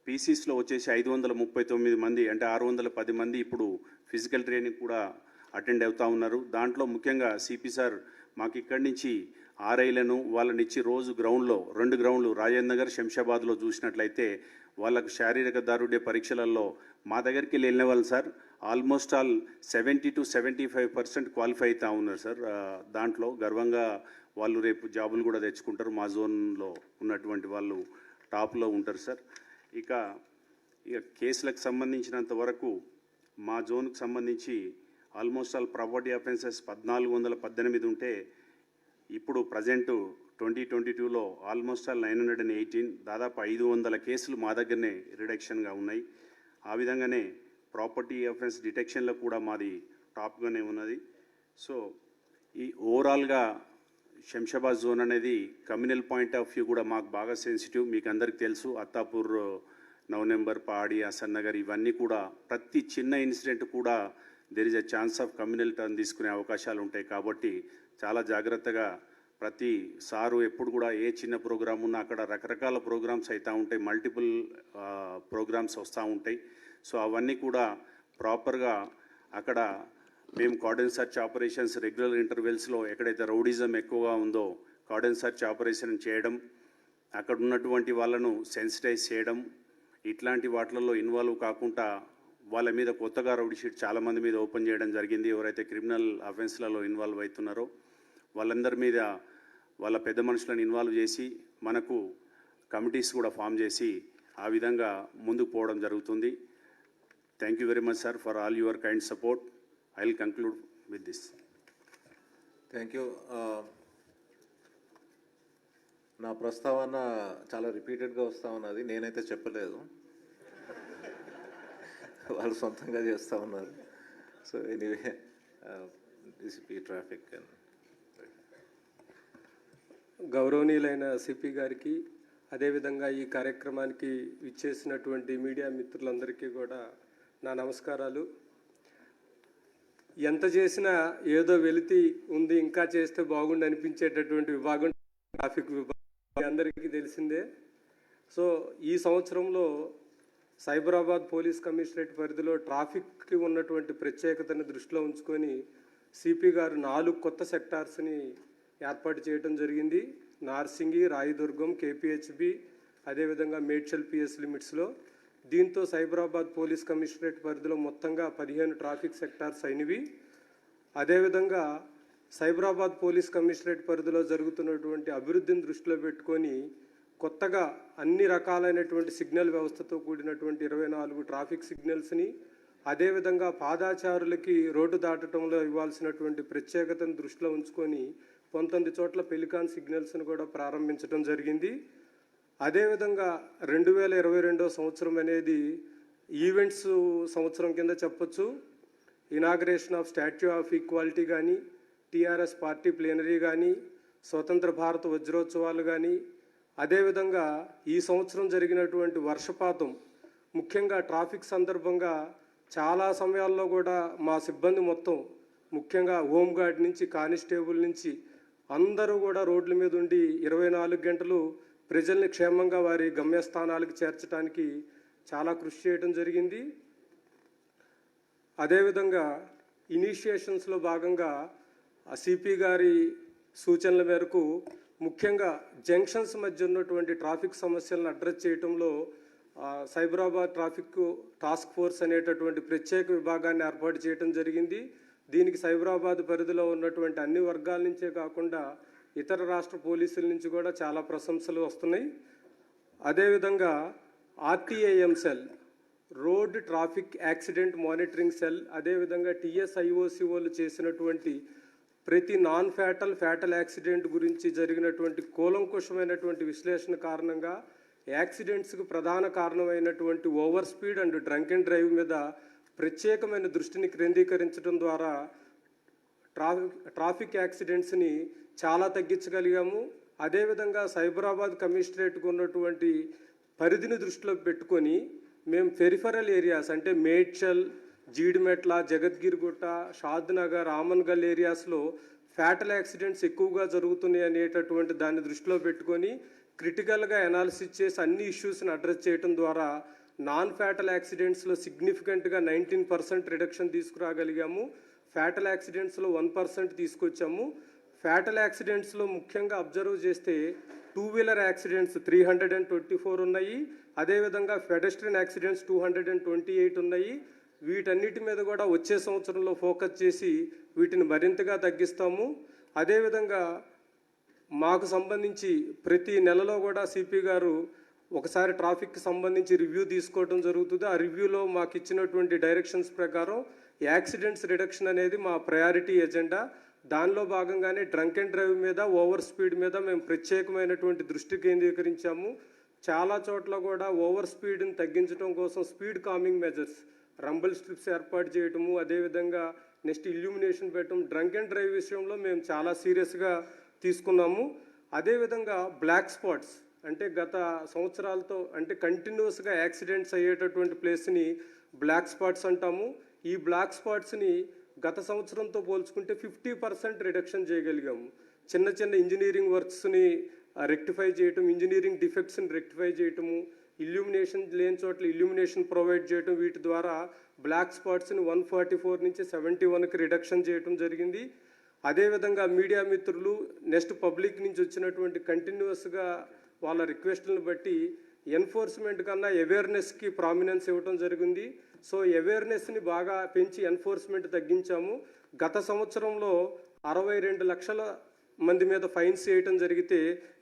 పీసీస్లో వచ్చేసి 539 మంది, అంటే 610 మంది ఇప్పుడు ఫిజికల్ ట్రైనింగ్ కూడా అటెండ్ అవుతూ ఉన్నారు. దాంట్లో ముఖ్యంగా సిపి సార్ మాకు ఇక్కడి నుంచి ఆర్ఐలను వాళ్ళనిచ్చి రోజు గ్రౌండ్లో 2 గ్రౌండ్లు రాజేంద్ర నగర్, శంషాబాద్లో చూసినట్లయితే వాళ్ళకు శారీరక దారుఢ్య పరీక్షలలో మా దగ్గరికి వెళ్ళిన వాళ్ళు sir almost all 70 to 75% qualify అవుతూ ఉన్నారు సార్. దాంట్లో గర్వంగా వాళ్ళు రేపు జాబులు కూడా తెచ్చుకుంటారు. మా జోన్లో ఉన్నటువంటి వాళ్ళు టాప్లో ఉంటారు సార్. ఇక కేసులకు సంబంధించినంత వరకు మా జోన్కి సంబంధించి ఆల్మోస్ట్ ఆల్ ప్రాపర్టీ అఫెన్సెస్ 1418 ఉంటే ఇప్పుడు ప్రజెంట్ 2022లో ఆల్మోస్ట్ ఆల్ 918, దాదాపు 500 కేసులు మా దగ్గరనే రిడక్షన్గా ఉన్నాయి. ఆ విధంగానే ప్రాపర్టీ అఫెన్స్ డిటెక్షన్లో కూడా మాది టాప్గానే ఉన్నది. సో ఈ ఓవరాల్గా శంషాబాద్ జోన్ అనేది కమ్యూనల్ పాయింట్ ఆఫ్ వ్యూ కూడా మాకు బాగా సెన్సిటివ్. మీకు అందరికీ తెలుసు, అత్తాపూర్, నవంబర్, పాడి, హసన్ నగర్ ఇవన్నీ కూడా ప్రతి చిన్న ఇన్సిడెంట్ కూడా there is a chance of communal turn తీసుకునే అవకాశాలు ఉంటాయి. కాబట్టి చాలా జాగ్రత్తగా ప్రతి సారు ఎప్పుడు కూడా ఏ చిన్న ప్రోగ్రామ్ ఉన్నా అక్కడ రకరకాల ప్రోగ్రామ్స్ అవుతూ ఉంటాయి, మల్టిపుల్ ప్రోగ్రామ్స్ వస్తూ ఉంటాయి. సో అవన్నీ కూడా ప్రాపర్గా అక్కడ మేము కార్డన్ సర్చ్ ఆపరేషన్స్ రెగ్యులర్ ఇంటర్వెల్స్లో ఎక్కడైతే రౌడిజం ఎక్కువగా ఉందో కార్డన్ సర్చ్ ఆపరేషన్ చేయడం, అక్కడ ఉన్నటువంటి వాళ్ళను సెన్సిటైజ్ చేయడం, ఇట్లాంటి వాటిలలో ఇన్వాల్వ్ కాకుండా వాళ్ళ మీద కొత్తగా రౌడీ షీట్ చాలామంది మీద ఓపెన్ చేయడం జరిగింది. ఎవరైతే క్రిమినల్ అఫెన్స్లలో ఇన్వాల్వ్ అవుతున్నారో వాళ్ళందరి మీద వాళ్ళ పెద్ద మనుషులను ఇన్వాల్వ్ చేసి మనకు కమిటీస్ కూడా ఫామ్ చేసి ఆ విధంగా ముందుకు పోవడం జరుగుతుంది. Thank you very much sir for all your kind support. I will conclude with this. Thank you. నా ప్రస్తావన చాలా రిపీటెడ్గా వస్తూ ఉన్నది, నేనైతే చెప్పలేదు, వాళ్ళు సొంతంగా చేస్తూ ఉన్నారు. సో ఎనీవే, డిసిపి ట్రాఫిక్ గౌరవనీయులైన సిపి గారికి, అదేవిధంగా ఈ కార్యక్రమానికి విచ్చేసినటువంటి మీడియా మిత్రులందరికీ కూడా నా నమస్కారాలు. ఎంత చేసినా ఏదో వెలితి ఉంది, ఇంకా చేస్తే బాగుండి అనిపించేటటువంటి విభాగం ట్రాఫిక్ విభాగం అందరికీ తెలిసిందే. సో ఈ సంవత్సరంలో సైబరాబాద్ పోలీస్ కమిషనరేట్ పరిధిలో ట్రాఫిక్కి ఉన్నటువంటి ప్రత్యేకతను దృష్టిలో ఉంచుకొని సిపి గారు 4 కొత్త సెక్టార్స్ని ఏర్పాటు చేయడం జరిగింది. నార్సింగి, రాయదుర్గం, కేపీహెచ్బి, అదేవిధంగా మేడ్చల్ పిఎస్ లిమిట్స్లో. దీంతో సైబరాబాద్ పోలీస్ కమిషనరేట్ పరిధిలో మొత్తంగా 15 ట్రాఫిక్ సెక్టార్స్ అయినవి. అదేవిధంగా సైబరాబాద్ పోలీస్ కమిషనరేట్ పరిధిలో జరుగుతున్నటువంటి అభివృద్ధిని దృష్టిలో పెట్టుకొని కొత్తగా అన్ని రకాలైనటువంటి సిగ్నల్ వ్యవస్థతో కూడినటువంటి 24 ట్రాఫిక్ సిగ్నల్స్ని, అదేవిధంగా పాదాచారులకి రోడ్డు దాటడంలో ఇవ్వాల్సినటువంటి ప్రత్యేకతను దృష్టిలో ఉంచుకొని 19 చోట్ల పెలికాన్ సిగ్నల్స్ను కూడా ప్రారంభించడం జరిగింది. అదేవిధంగా 2022వ సంవత్సరం అనేది ఈవెంట్స్ సంవత్సరం కింద చెప్పొచ్చు. Inauguration of statue of equality కానీ, టీఆర్ఎస్ పార్టీ ప్లేనరీ కానీ, స్వతంత్ర భారత వజ్రోత్సవాలు కానీ, అదేవిధంగా ఈ సంవత్సరం జరిగినటువంటి వర్షపాతం, ముఖ్యంగా ట్రాఫిక్ సందర్భంగా చాలా సమయాల్లో కూడా మా సిబ్బంది మొత్తం, ముఖ్యంగా హోంగార్డ్ నుంచి కానిస్టేబుల్ నుంచి అందరూ కూడా రోడ్ల మీద ఉండి 24 గంటలు ప్రజల్ని క్షేమంగా వారి గమ్యస్థానాలకు చేర్చడానికి చాలా కృషి చేయడం జరిగింది. అదేవిధంగా ఇనిషియేషన్స్లో భాగంగా సిపి గారి సూచనల మేరకు ముఖ్యంగా జంక్షన్స్ మధ్య ఉన్నటువంటి ట్రాఫిక్ సమస్యలను అడ్రస్ చేయడంలో సైబరాబాద్ ట్రాఫిక్ టాస్క్ ఫోర్స్ అనేటటువంటి ప్రత్యేక విభాగాన్ని ఏర్పాటు చేయడం జరిగింది. దీనికి సైబరాబాద్ పరిధిలో ఉన్నటువంటి అన్ని వర్గాల నుంచే కాకుండా ఇతర రాష్ట్ర పోలీసుల నుంచి కూడా చాలా ప్రశంసలు వస్తున్నాయి. అదేవిధంగా RTAM cell, road traffic accident monitoring cell, అదేవిధంగా టీఎస్ఐఓసి వాళ్ళు చేసినటువంటి ప్రతి నాన్ ఫ్యాటల్ ఫ్యాటల్ యాక్సిడెంట్ గురించి జరిగినటువంటి కూలంకుషమైనటువంటి విశ్లేషణ కారణంగా యాక్సిడెంట్స్కి ప్రధాన కారణమైనటువంటి over speed and drunk and drive మీద ప్రత్యేకమైన దృష్టిని కేంద్రీకరించడం ద్వారా ట్రాఫిక్ యాక్సిడెంట్స్ని చాలా తగ్గించగలిగాము. అదేవిధంగా సైబరాబాద్ కమిషనరేట్కు ఉన్నటువంటి పరిధిని దృష్టిలో పెట్టుకొని మేము పెరిఫరల్ ఏరియాస్ అంటే మేడ్చల్, జీడిమెట్ల, జగద్గిరిగుట్ట, షాద్నగర్, ఆమన్గల్ ఏరియాస్లో ఫ్యాటల్ యాక్సిడెంట్స్ ఎక్కువగా జరుగుతున్నాయి అనేటటువంటి దాన్ని దృష్టిలో పెట్టుకొని క్రిటికల్గా అనాలిసిస్ చేసి అన్ని ఇష్యూస్ని అడ్రస్ చేయడం ద్వారా నాన్ ఫ్యాటల్ యాక్సిడెంట్స్లో సిగ్నిఫికెంట్గా 19% రిడక్షన్ తీసుకురాగలిగాము. ఫ్యాటల్ యాక్సిడెంట్స్లో 1% తీసుకొచ్చాము. ఫ్యాటల్ యాక్సిడెంట్స్లో ముఖ్యంగా అబ్జర్వ్ చేస్తే 2 వీలర్ యాక్సిడెంట్స్ 324 ఉన్నాయి. అదేవిధంగా పెడెస్ట్రియన్ యాక్సిడెంట్స్ 228 ఉన్నాయి. వీటన్నిటి మీద కూడా వచ్చే సంవత్సరంలో ఫోకస్ చేసి వీటిని మరింతగా తగ్గిస్తాము. అదేవిధంగా మాకు సంబంధించి ప్రతి నెలలో కూడా సిపి గారు ఒకసారి ట్రాఫిక్కి సంబంధించి రివ్యూ తీసుకోవడం జరుగుతుంది. ఆ రివ్యూలో మాకు ఇచ్చినటువంటి డైరెక్షన్స్ ప్రకారం యాక్సిడెంట్స్ రిడక్షన్ అనేది మా ప్రయారిటీ ఎజెండా. దానిలో భాగంగానే డ్రంక్ అండ్ డ్రైవ్ మీద, ఓవర్ స్పీడ్ మీద మేము ప్రత్యేకమైనటువంటి దృష్టి కేంద్రీకరించాము. చాలా చోట్ల కూడా ఓవర్ స్పీడ్ని తగ్గించడం కోసం speed coming measures, Rumble strips ఏర్పాటు చేయటము, అదేవిధంగా నెక్స్ట్ ఇల్యూమినేషన్ పెట్టడం, డ్రంక్ అండ్ డ్రైవ్ విషయంలో మేము చాలా సీరియస్గా తీసుకున్నాము. అదేవిధంగా బ్లాక్ స్పాట్స్ అంటే గత సంవత్సరాలతో అంటే కంటిన్యూస్గా యాక్సిడెంట్స్ అయ్యేటటువంటి ప్లేస్ని బ్లాక్ స్పాట్స్ అంటాము. ఈ బ్లాక్ స్పాట్స్ని గత సంవత్సరంతో పోల్చుకుంటే 50% రిడక్షన్ చేయగలిగాము. చిన్న చిన్న ఇంజనీరింగ్ వర్క్స్ని రెక్టిఫై చేయటం, ఇంజనీరింగ్ డిఫెక్ట్స్ని రెక్టిఫై చేయటము, ఇల్యూమినేషన్ లేని చోట్ల ఇల్యూమినేషన్ ప్రొవైడ్ చేయటం, వీటి ద్వారా బ్లాక్ స్పాట్స్ని 144 నుంచి 71కి రిడక్షన్ చేయటం జరిగింది. అదేవిధంగా మీడియా మిత్రులు నెక్స్ట్ పబ్లిక్ నుంచి వచ్చినటువంటి కంటిన్యూస్గా వాళ్ళ రిక్వెస్ట్లను బట్టి ఎన్ఫోర్స్మెంట్ కన్నా అవేర్నెస్కి ప్రామినెన్స్ ఇవ్వటం జరిగింది. సో అవేర్నెస్ని బాగా పెంచి ఎన్ఫోర్స్మెంట్ తగ్గించాము. గత సంవత్సరంలో 62 లక్షల మంది మీద ఫైన్స్ వేయటం జరిగితే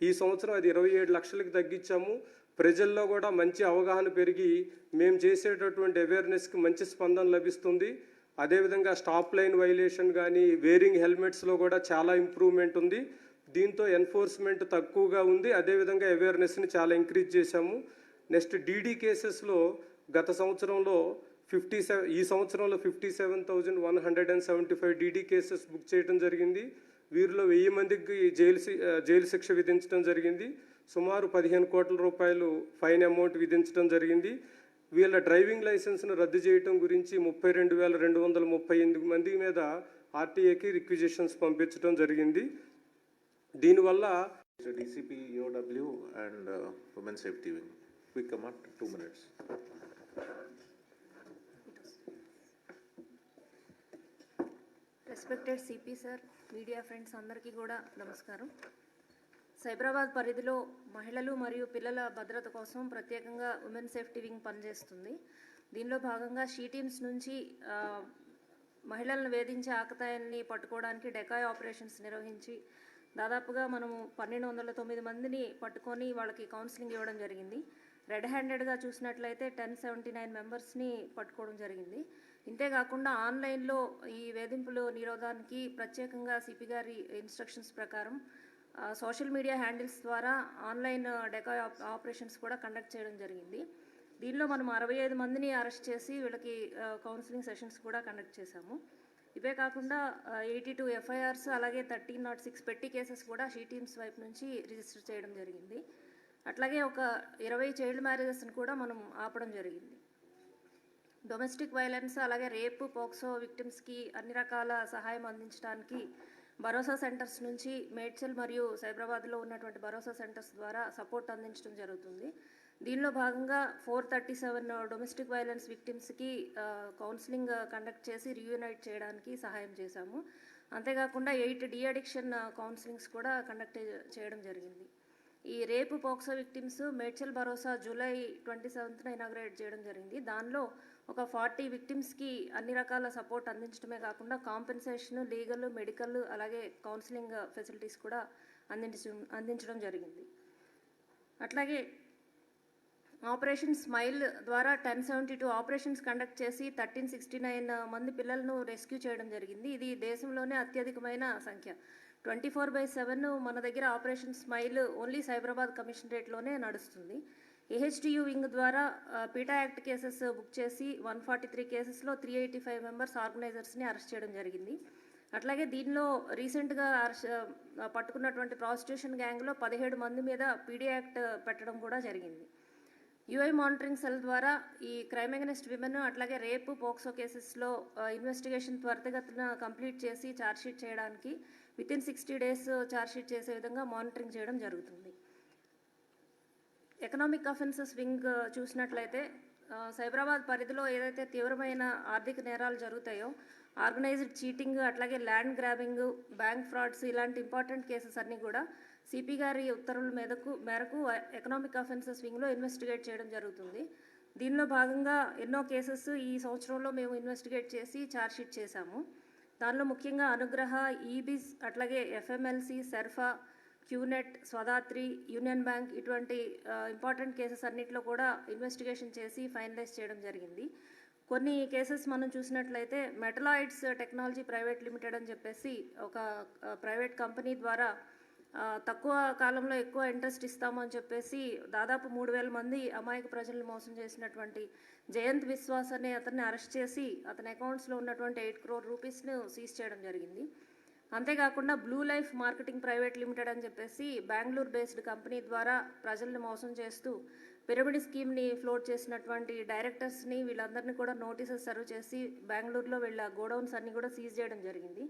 ఈ సంవత్సరం అది 27 లక్షలకి తగ్గించాము. ప్రజల్లో కూడా మంచి అవగాహన పెరిగి మేము చేసేటటువంటి అవేర్నెస్కి మంచి స్పందన లభిస్తుంది. అదేవిధంగా స్టాప్ లైన్ వైలేషన్ కానీ వేరింగ్ హెల్మెట్స్లో కూడా చాలా ఇంప్రూవ్మెంట్ ఉంది. దీంతో ఎన్ఫోర్స్మెంట్ తక్కువగా ఉంది. అదేవిధంగా అవేర్నెస్ని చాలా ఇంక్రీజ్ చేశాము. నెక్స్ట్ డీడీ కేసెస్లో గత సంవత్సరంలో ఈ సంవత్సరంలో 57,175 డీడీ కేసెస్ బుక్ చేయడం జరిగింది. వీరిలో 1000 మందికి జైలు శిక్ష విధించడం జరిగింది. సుమారు 15 కోట్ల రూపాయలు ఫైన్ అమౌంట్ విధించడం జరిగింది. వీళ్ళ డ్రైవింగ్ లైసెన్స్ను రద్దు చేయడం గురించి 32,238 మంది మీద ఆర్టీఏకి రిక్విజిషన్స్ పంపించడం జరిగింది. దీనివల్ల DCP, EOW and Women Safety Wing. Quick comment, 2 minutes. Respected CP sir, media friends అందరికీ కూడా నమస్కారం. సైబరాబాద్ పరిధిలో మహిళలు మరియు పిల్లల భద్రత కోసం ప్రత్యేకంగా ఉమెన్ సేఫ్టీ వింగ్ పనిచేస్తుంది. దీనిలో భాగంగా షీ టీమ్స్ నుంచి మహిళలను వేధించే ఆకతాయాన్ని పట్టుకోవడానికి డెకాయ్ ఆపరేషన్స్ నిర్వహించి దాదాపుగా మనము 1209 మందిని పట్టుకొని వాళ్ళకి కౌన్సిలింగ్ ఇవ్వడం జరిగింది. రెడ్ హ్యాండెడ్గా చూసినట్లయితే 1079 మెంబర్స్ని పట్టుకోవడం జరిగింది. ఇంతేకాకుండా ఆన్లైన్లో ఈ వేధింపులు నిరోధానికి ప్రత్యేకంగా సిపి గారి ఇన్స్ట్రక్షన్స్ ప్రకారం సోషల్ మీడియా హ్యాండిల్స్ ద్వారా ఆన్లైన్ డెకాయ్ ఆపరేషన్స్ కూడా కండక్ట్ చేయడం జరిగింది. దీనిలో మనం 65 మందిని అరెస్ట్ చేసి వీళ్ళకి కౌన్సిలింగ్ సెషన్స్ కూడా కండక్ట్ చేశాము. ఇవే కాకుండా 82 ఎఫ్ఐఆర్స్ అలాగే 1306 పెట్టి కేసెస్ కూడా షీ టీమ్స్ వైపు నుంచి రిజిస్టర్ చేయడం జరిగింది. అట్లాగే ఒక 20 చైల్డ్ మ్యారేజెస్ని కూడా మనం ఆపడం జరిగింది. డొమెస్టిక్ వైలెన్స్ అలాగే రేపు పోక్సో విక్టిమ్స్కి అన్ని రకాల సహాయం అందించడానికి భరోసా సెంటర్స్ నుంచి మేడ్చల్ మరియు సైబరాబాద్లో ఉన్నటువంటి భరోసా సెంటర్స్ ద్వారా సపోర్ట్ అందించడం జరుగుతుంది. దీనిలో భాగంగా 437 డొమెస్టిక్ వైలెన్స్ విక్టిమ్స్కి కౌన్సిలింగ్ కండక్ట్ చేసి రీయూనైట్ చేయడానికి సహాయం చేశాము. అంతేకాకుండా 8 డీ అడిక్షన్ కౌన్సిలింగ్స్ కూడా కండక్ట్ చేయడం జరిగింది. ఈ రేపు పోక్సో విక్టిమ్స్ మేడ్చల్ భరోసా జూలై 27న ఇనాగ్రేట్ చేయడం జరిగింది. దానిలో ఒక 40 విక్టిమ్స్కి అన్ని రకాల సపోర్ట్ అందించడమే కాకుండా కాంపెన్సేషన్, లీగల్, మెడికల్ అలాగే కౌన్సిలింగ్ ఫెసిలిటీస్ కూడా అందించడం జరిగింది. అట్లాగే ఆపరేషన్ స్మైల్ ద్వారా 1072 ఆపరేషన్స్ కండక్ట్ చేసి 1369 మంది పిల్లలను రెస్క్యూ చేయడం జరిగింది. ఇది దేశంలోనే అత్యధికమైన సంఖ్య. 24/7 మన దగ్గర ఆపరేషన్ స్మైల్ ఓన్లీ సైబరాబాద్ కమిషనరేట్లోనే నడుస్తుంది. ఏహెచ్టియు వింగ్ ద్వారా పీటా యాక్ట్ కేసెస్ బుక్ చేసి 143 కేసెస్లో 385 మెంబర్స్ ఆర్గనైజర్స్ని అరెస్ట్ చేయడం జరిగింది. అట్లాగే దీనిలో రీసెంట్గా పట్టుకున్నటువంటి ప్రాస్టిట్యూషన్ గ్యాంగ్లో 17 మంది మీద పీడీ యాక్ట్ పెట్టడం కూడా జరిగింది. యూఐ మానిటరింగ్ సెల్ ద్వారా ఈ క్రైమ్ అగెనిస్ట్ విమెన్ అట్లాగే రేపు పోక్సో కేసెస్లో ఇన్వెస్టిగేషన్ త్వరితగతిన కంప్లీట్ చేసి ఛార్జ్షీట్ చేయడానికి వితిన్ 60 days ఛార్జ్షీట్ చేసే విధంగా మానిటరింగ్ చేయడం జరుగుతుంది. ఎకనామిక్ అఫెన్సెస్ వింగ్ చూసినట్లయితే సైబరాబాద్ పరిధిలో ఏదైతే తీవ్రమైన ఆర్థిక నేరాలు జరుగుతాయో ఆర్గనైజ్డ్ చీటింగ్ అట్లాగే ల్యాండ్ గ్రాబింగ్, బ్యాంక్ ఫ్రాడ్స్ ఇలాంటి ఇంపార్టెంట్ కేసెస్ అన్నీ కూడా సిపి గారి ఉత్తర్వుల మేరకు ఎకనామిక్ అఫెన్సెస్ వింగ్లో ఇన్వెస్టిగేట్ చేయడం జరుగుతుంది. దీనిలో భాగంగా ఎన్నో కేసెస్ ఈ సంవత్సరంలో మేము ఇన్వెస్టిగేట్ చేసి ఛార్జ్షీట్ చేశాము. దానిలో ముఖ్యంగా అనుగ్రహ, ఈబిస్ అట్లాగే ఎఫ్ఎంఎల్సి, సెర్ఫా, క్యూనెట్, స్వదాత్రి, యూనియన్ బ్యాంక్ ఇటువంటి ఇంపార్టెంట్ కేసెస్ అన్నింటిలో కూడా ఇన్వెస్టిగేషన్ చేసి ఫైనలైజ్ చేయడం జరిగింది. కొన్ని కేసెస్ మనం చూసినట్లయితే మెటలాయిడ్స్ టెక్నాలజీ ప్రైవేట్ లిమిటెడ్ అని చెప్పేసి ఒక ప్రైవేట్ కంపెనీ ద్వారా తక్కువ కాలంలో ఎక్కువ ఇంట్రెస్ట్ ఇస్తామని చెప్పేసి దాదాపు 3000 మంది అమాయక ప్రజలను మోసం చేసినటువంటి జయంత్ విశ్వాస్ అనే అతన్ని అరెస్ట్ చేసి అతని అకౌంట్స్లో ఉన్నటువంటి 8 crore రూపీస్ను సీజ్ చేయడం జరిగింది. అంతేకాకుండా blue life marketing private limited అని చెప్పేసి బెంగళూరు బేస్డ్ కంపెనీ ద్వారా ప్రజల్ని మోసం చేస్తూ పిరమిడ్ స్కీమ్ని ఫ్లోట్ చేసినటువంటి డైరెక్టర్స్ని వీళ్ళందరినీ కూడా నోటీసెస్ సర్వ్ చేసి బెంగళూరులో వీళ్ళ గోడౌన్స్ అన్నీ కూడా సీజ్ చేయడం జరిగింది.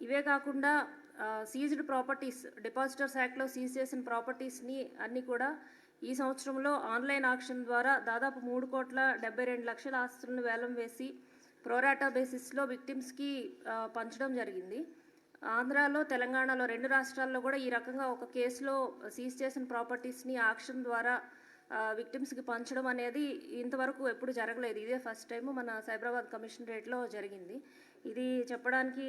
ఇవే కాకుండా సీజ్డ్ ప్రాపర్టీస్, డిపాజిటర్స్ యాక్ట్లో సీజ్ చేసిన ప్రాపర్టీస్ని అన్నీ కూడా ఈ సంవత్సరంలో ఆన్లైన్ ఆక్షన్ ద్వారా దాదాపు 3,72,00,000 ఆస్తులను వేలం వేసి ప్రోరాటా బేసిస్లో విక్టిమ్స్కి పంచడం జరిగింది. ఆంధ్రాలో, తెలంగాణలో 2 రాష్ట్రాల్లో కూడా ఈ రకంగా ఒక కేసులో సీజ్ చేసిన ప్రాపర్టీస్ని ఆక్షన్ ద్వారా విక్టిమ్స్కి పంచడం అనేది ఇంతవరకు ఎప్పుడు జరగలేదు. ఇదే ఫస్ట్ టైం మన సైబరాబాద్ కమిషనరేట్లో జరిగింది. ఇది చెప్పడానికి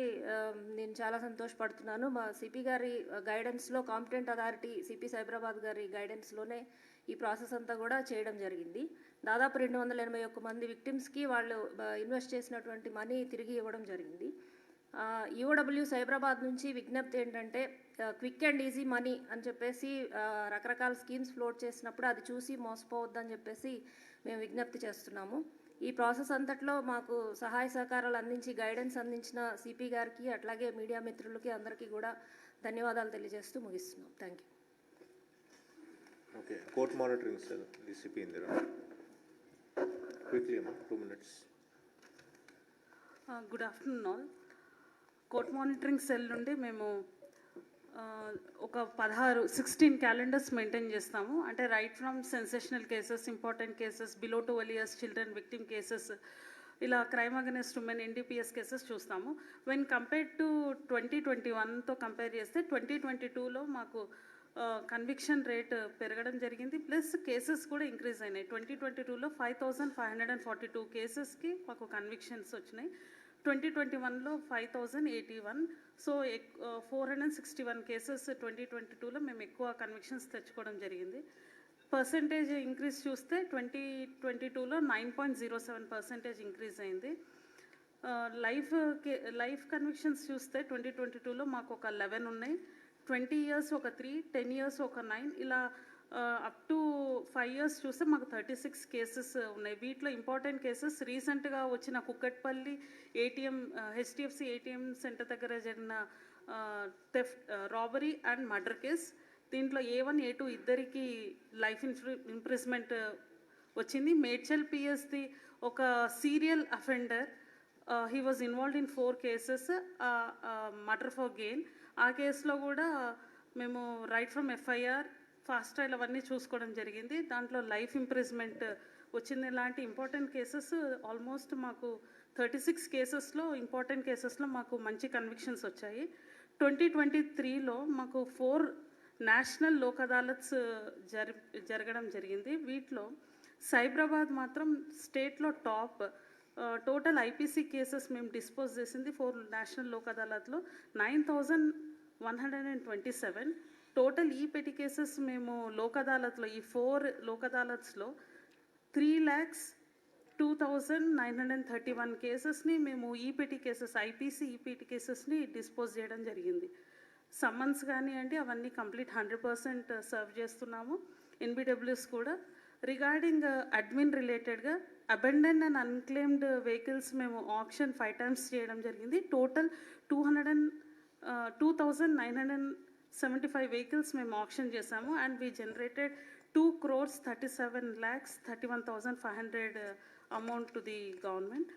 నేను చాలా సంతోషపడుతున్నాను. మా సిపి గారి గైడెన్స్లో, కాంపిటెంట్ అథారిటీ సిపి సైబరాబాద్ గారి గైడెన్స్లోనే ఈ ప్రాసెస్ అంతా కూడా చేయడం జరిగింది. దాదాపు 281 మంది విక్టిమ్స్కి వాళ్ళు ఇన్వెస్ట్ చేసినటువంటి మనీ తిరిగి ఇవ్వడం జరిగింది. యూడబ్ల్యూ సైబరాబాద్ నుంచి విజ్ఞప్తి ఏంటంటే క్విక్ అండ్ ఈజీ మనీ అని చెప్పేసి రకరకాల స్కీమ్స్ ఫ్లోట్ చేసినప్పుడు అది చూసి మోసపోవద్దని చెప్పేసి మేము విజ్ఞప్తి చేస్తున్నాము. ఈ ప్రాసెస్ అంతట్లో మాకు సహాయ సహకారాలు అందించి గైడెన్స్ అందించిన సిపి గారికి అట్లాగే మీడియా మిత్రులకి అందరికీ కూడా ధన్యవాదాలు తెలియజేస్తూ ముగిస్తున్నాం. Thank you. Okay, court monitoring cell DCP Indira, quickly అమ్మా, 2 minutes. Good afternoon all. Court monitoring cell నుండి మేము ఒక 16 క్యాలెండర్స్ మెయింటైన్ చేస్తాము. అంటే right from sensational cases, important cases, below 12 years children victim cases, ఇలా crime against women NDPS cases చూస్తాము. వెన్ కంపేర్ టు 2021తో కంపేర్ చేస్తే 2022లో మాకు కన్విక్షన్ రేట్ పెరగడం జరిగింది, ప్లస్ కేసెస్ కూడా ఇంక్రీజ్ అయినాయి. 2022లో 5,542 కేసెస్కి మాకు కన్విక్షన్స్ వచ్చినాయి. 2021లో 5,081. సో 461 కేసెస్ 2022లో మేము ఎక్కువ కన్విక్షన్స్ తెచ్చుకోవడం జరిగింది. పర్సంటేజ్ ఇంక్రీజ్ చూస్తే 2022లో 9.07% ఇంక్రీజ్ అయింది. లైఫ్ కన్విక్షన్స్ చూస్తే 2022లో మాకు ఒక 11 ఉన్నాయి. 20 years ఒక 3, 10 years ఒక 9, ఇలా అప్ టు 5 years చూస్తే మాకు 36 కేసెస్ ఉన్నాయి. వీటిలో ఇంపార్టెంట్ కేసెస్ రీసెంట్గా వచ్చిన కుక్కట్పల్లి హెచ్డిఎఫ్సి ఏటీఎం సెంటర్ దగ్గర జరిగిన theft, robbery and murder case. దీంట్లో A1, A2 ఇద్దరికి లైఫ్ ఇంప్రిజ్మెంట్ వచ్చింది. మేడ్చల్ పిఎస్ది ఒక serial offender, he was involved in 4 cases murder for gain. ఆ కేసులో కూడా మేము right from FIR, fast trial అవన్నీ చూసుకోవడం జరిగింది. దాంట్లో లైఫ్ ఇంప్రిజ్మెంట్ వచ్చింది. ఇలాంటి ఇంపార్టెంట్ కేసెస్ ఆల్మోస్ట్ మాకు 36 కేసెస్లో, ఇంపార్టెంట్ కేసెస్లో మాకు మంచి కన్విక్షన్స్ వచ్చాయి. 2023లో మాకు 4 నేషనల్ లోక్ అదాలత్స్ జరగడం జరిగింది. వీటిలో సైబరాబాద్ మాత్రం స్టేట్లో టాప్. టోటల్ ఐపీసీ కేసెస్ మేము డిస్పోజ్ చేసింది 4 నేషనల్ లోక్ అదాలత్లో 9,127. టోటల్ ఈ పెట్టి కేసెస్ మేము లోక్ అదాలత్లో ఈ 4 లోక్ అదాలత్స్లో 3,02,931 కేసెస్ని మేము ఈ పెట్టి కేసెస్ ఐపీసీ ఈపీటీ కేసెస్ని డిస్పోజ్ చేయడం జరిగింది. సమ్మన్స్ కానివ్వండి అవన్నీ కంప్లీట్ 100% సర్వ్ చేస్తున్నాము. ఎన్బిడబ్ల్యూస్ కూడా రిగార్డింగ్ అడ్మిన్ రిలేటెడ్గా అబెండన్ అండ్ అన్క్లెయిమ్డ్ వెహికల్స్ మేము ఆప్షన్ 5 times చేయడం జరిగింది. టోటల్ 2,975 వెహికల్స్ మేము ఆప్షన్ చేసాము and we generated 2,37,31,500 amount to the government.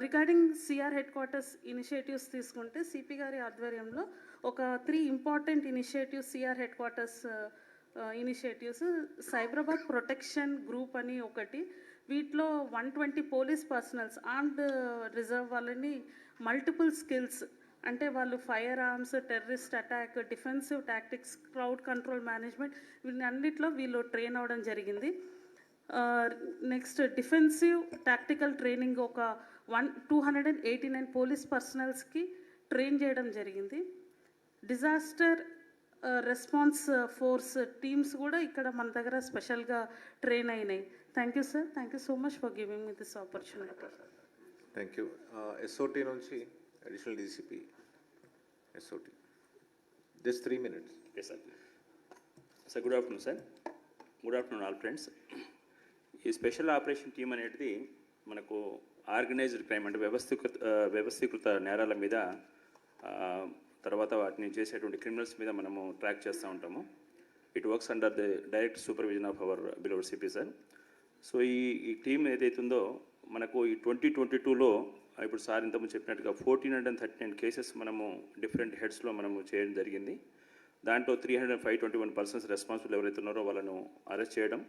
Regarding CR head quarters initiatives తీసుకుంటే సిపి గారి ఆధ్వర్యంలో ఒక 3 important initiatives CR head quarters initiatives Cyberabad protection group అని ఒకటి, వీటిలో 120 పోలీస్ పర్సనల్స్ ఆర్మ్డ్ రిజర్వ్ వాళ్ళని మల్టిపుల్ స్కిల్స్ అంటే వాళ్ళు fire arms, terrorist attack, defensive tactics, crowd control management వీటన్నిటిలో వీళ్ళు ట్రైన్ అవ్వడం జరిగింది. నెక్స్ట్ డిఫెన్సివ్ టాక్టికల్ ట్రైనింగ్ ఒక 289 పోలీస్ పర్సనల్స్కి ట్రైన్ చేయడం జరిగింది. డిజాస్టర్ రెస్పాన్స్ ఫోర్స్ టీమ్స్ కూడా ఇక్కడ మన దగ్గర స్పెషల్గా ట్రైన్ అయినాయి. Thank you sir, thank you so much for giving me this opportunity. Thank you. SOT నుంచి additional DCP SOT, just 3 minutes. Yes, sir. Sir, good afternoon, sir. Good afternoon, all friends. ఈ స్పెషల్ ఆపరేషన్ టీమ్ అనేది మనకు ఆర్గనైజ్డ్ క్రైమ్ అంటే వ్యవస్థీకృత నేరాల మీద తర్వాత వాటిని చేసేటువంటి క్రిమినల్స్ మీద మనము ట్రాక్ చేస్తూ ఉంటాము. It works under the direct supervision of our బిలోడ్ CP sir. So ఈ టీం ఏదైతుందో మనకు ఈ 2022లో ఇప్పుడు సార్ ఇంతకుముందు చెప్పినట్టుగా 1,439 కేసెస్ మనము డిఫరెంట్ హెడ్స్లో మనము చేయడం జరిగింది. దాంట్లో 305 పర్సన్స్ రెస్పాన్సిబుల్ ఎవరైతే ఉన్నారో వాళ్ళను అరెస్ట్ చేయడం,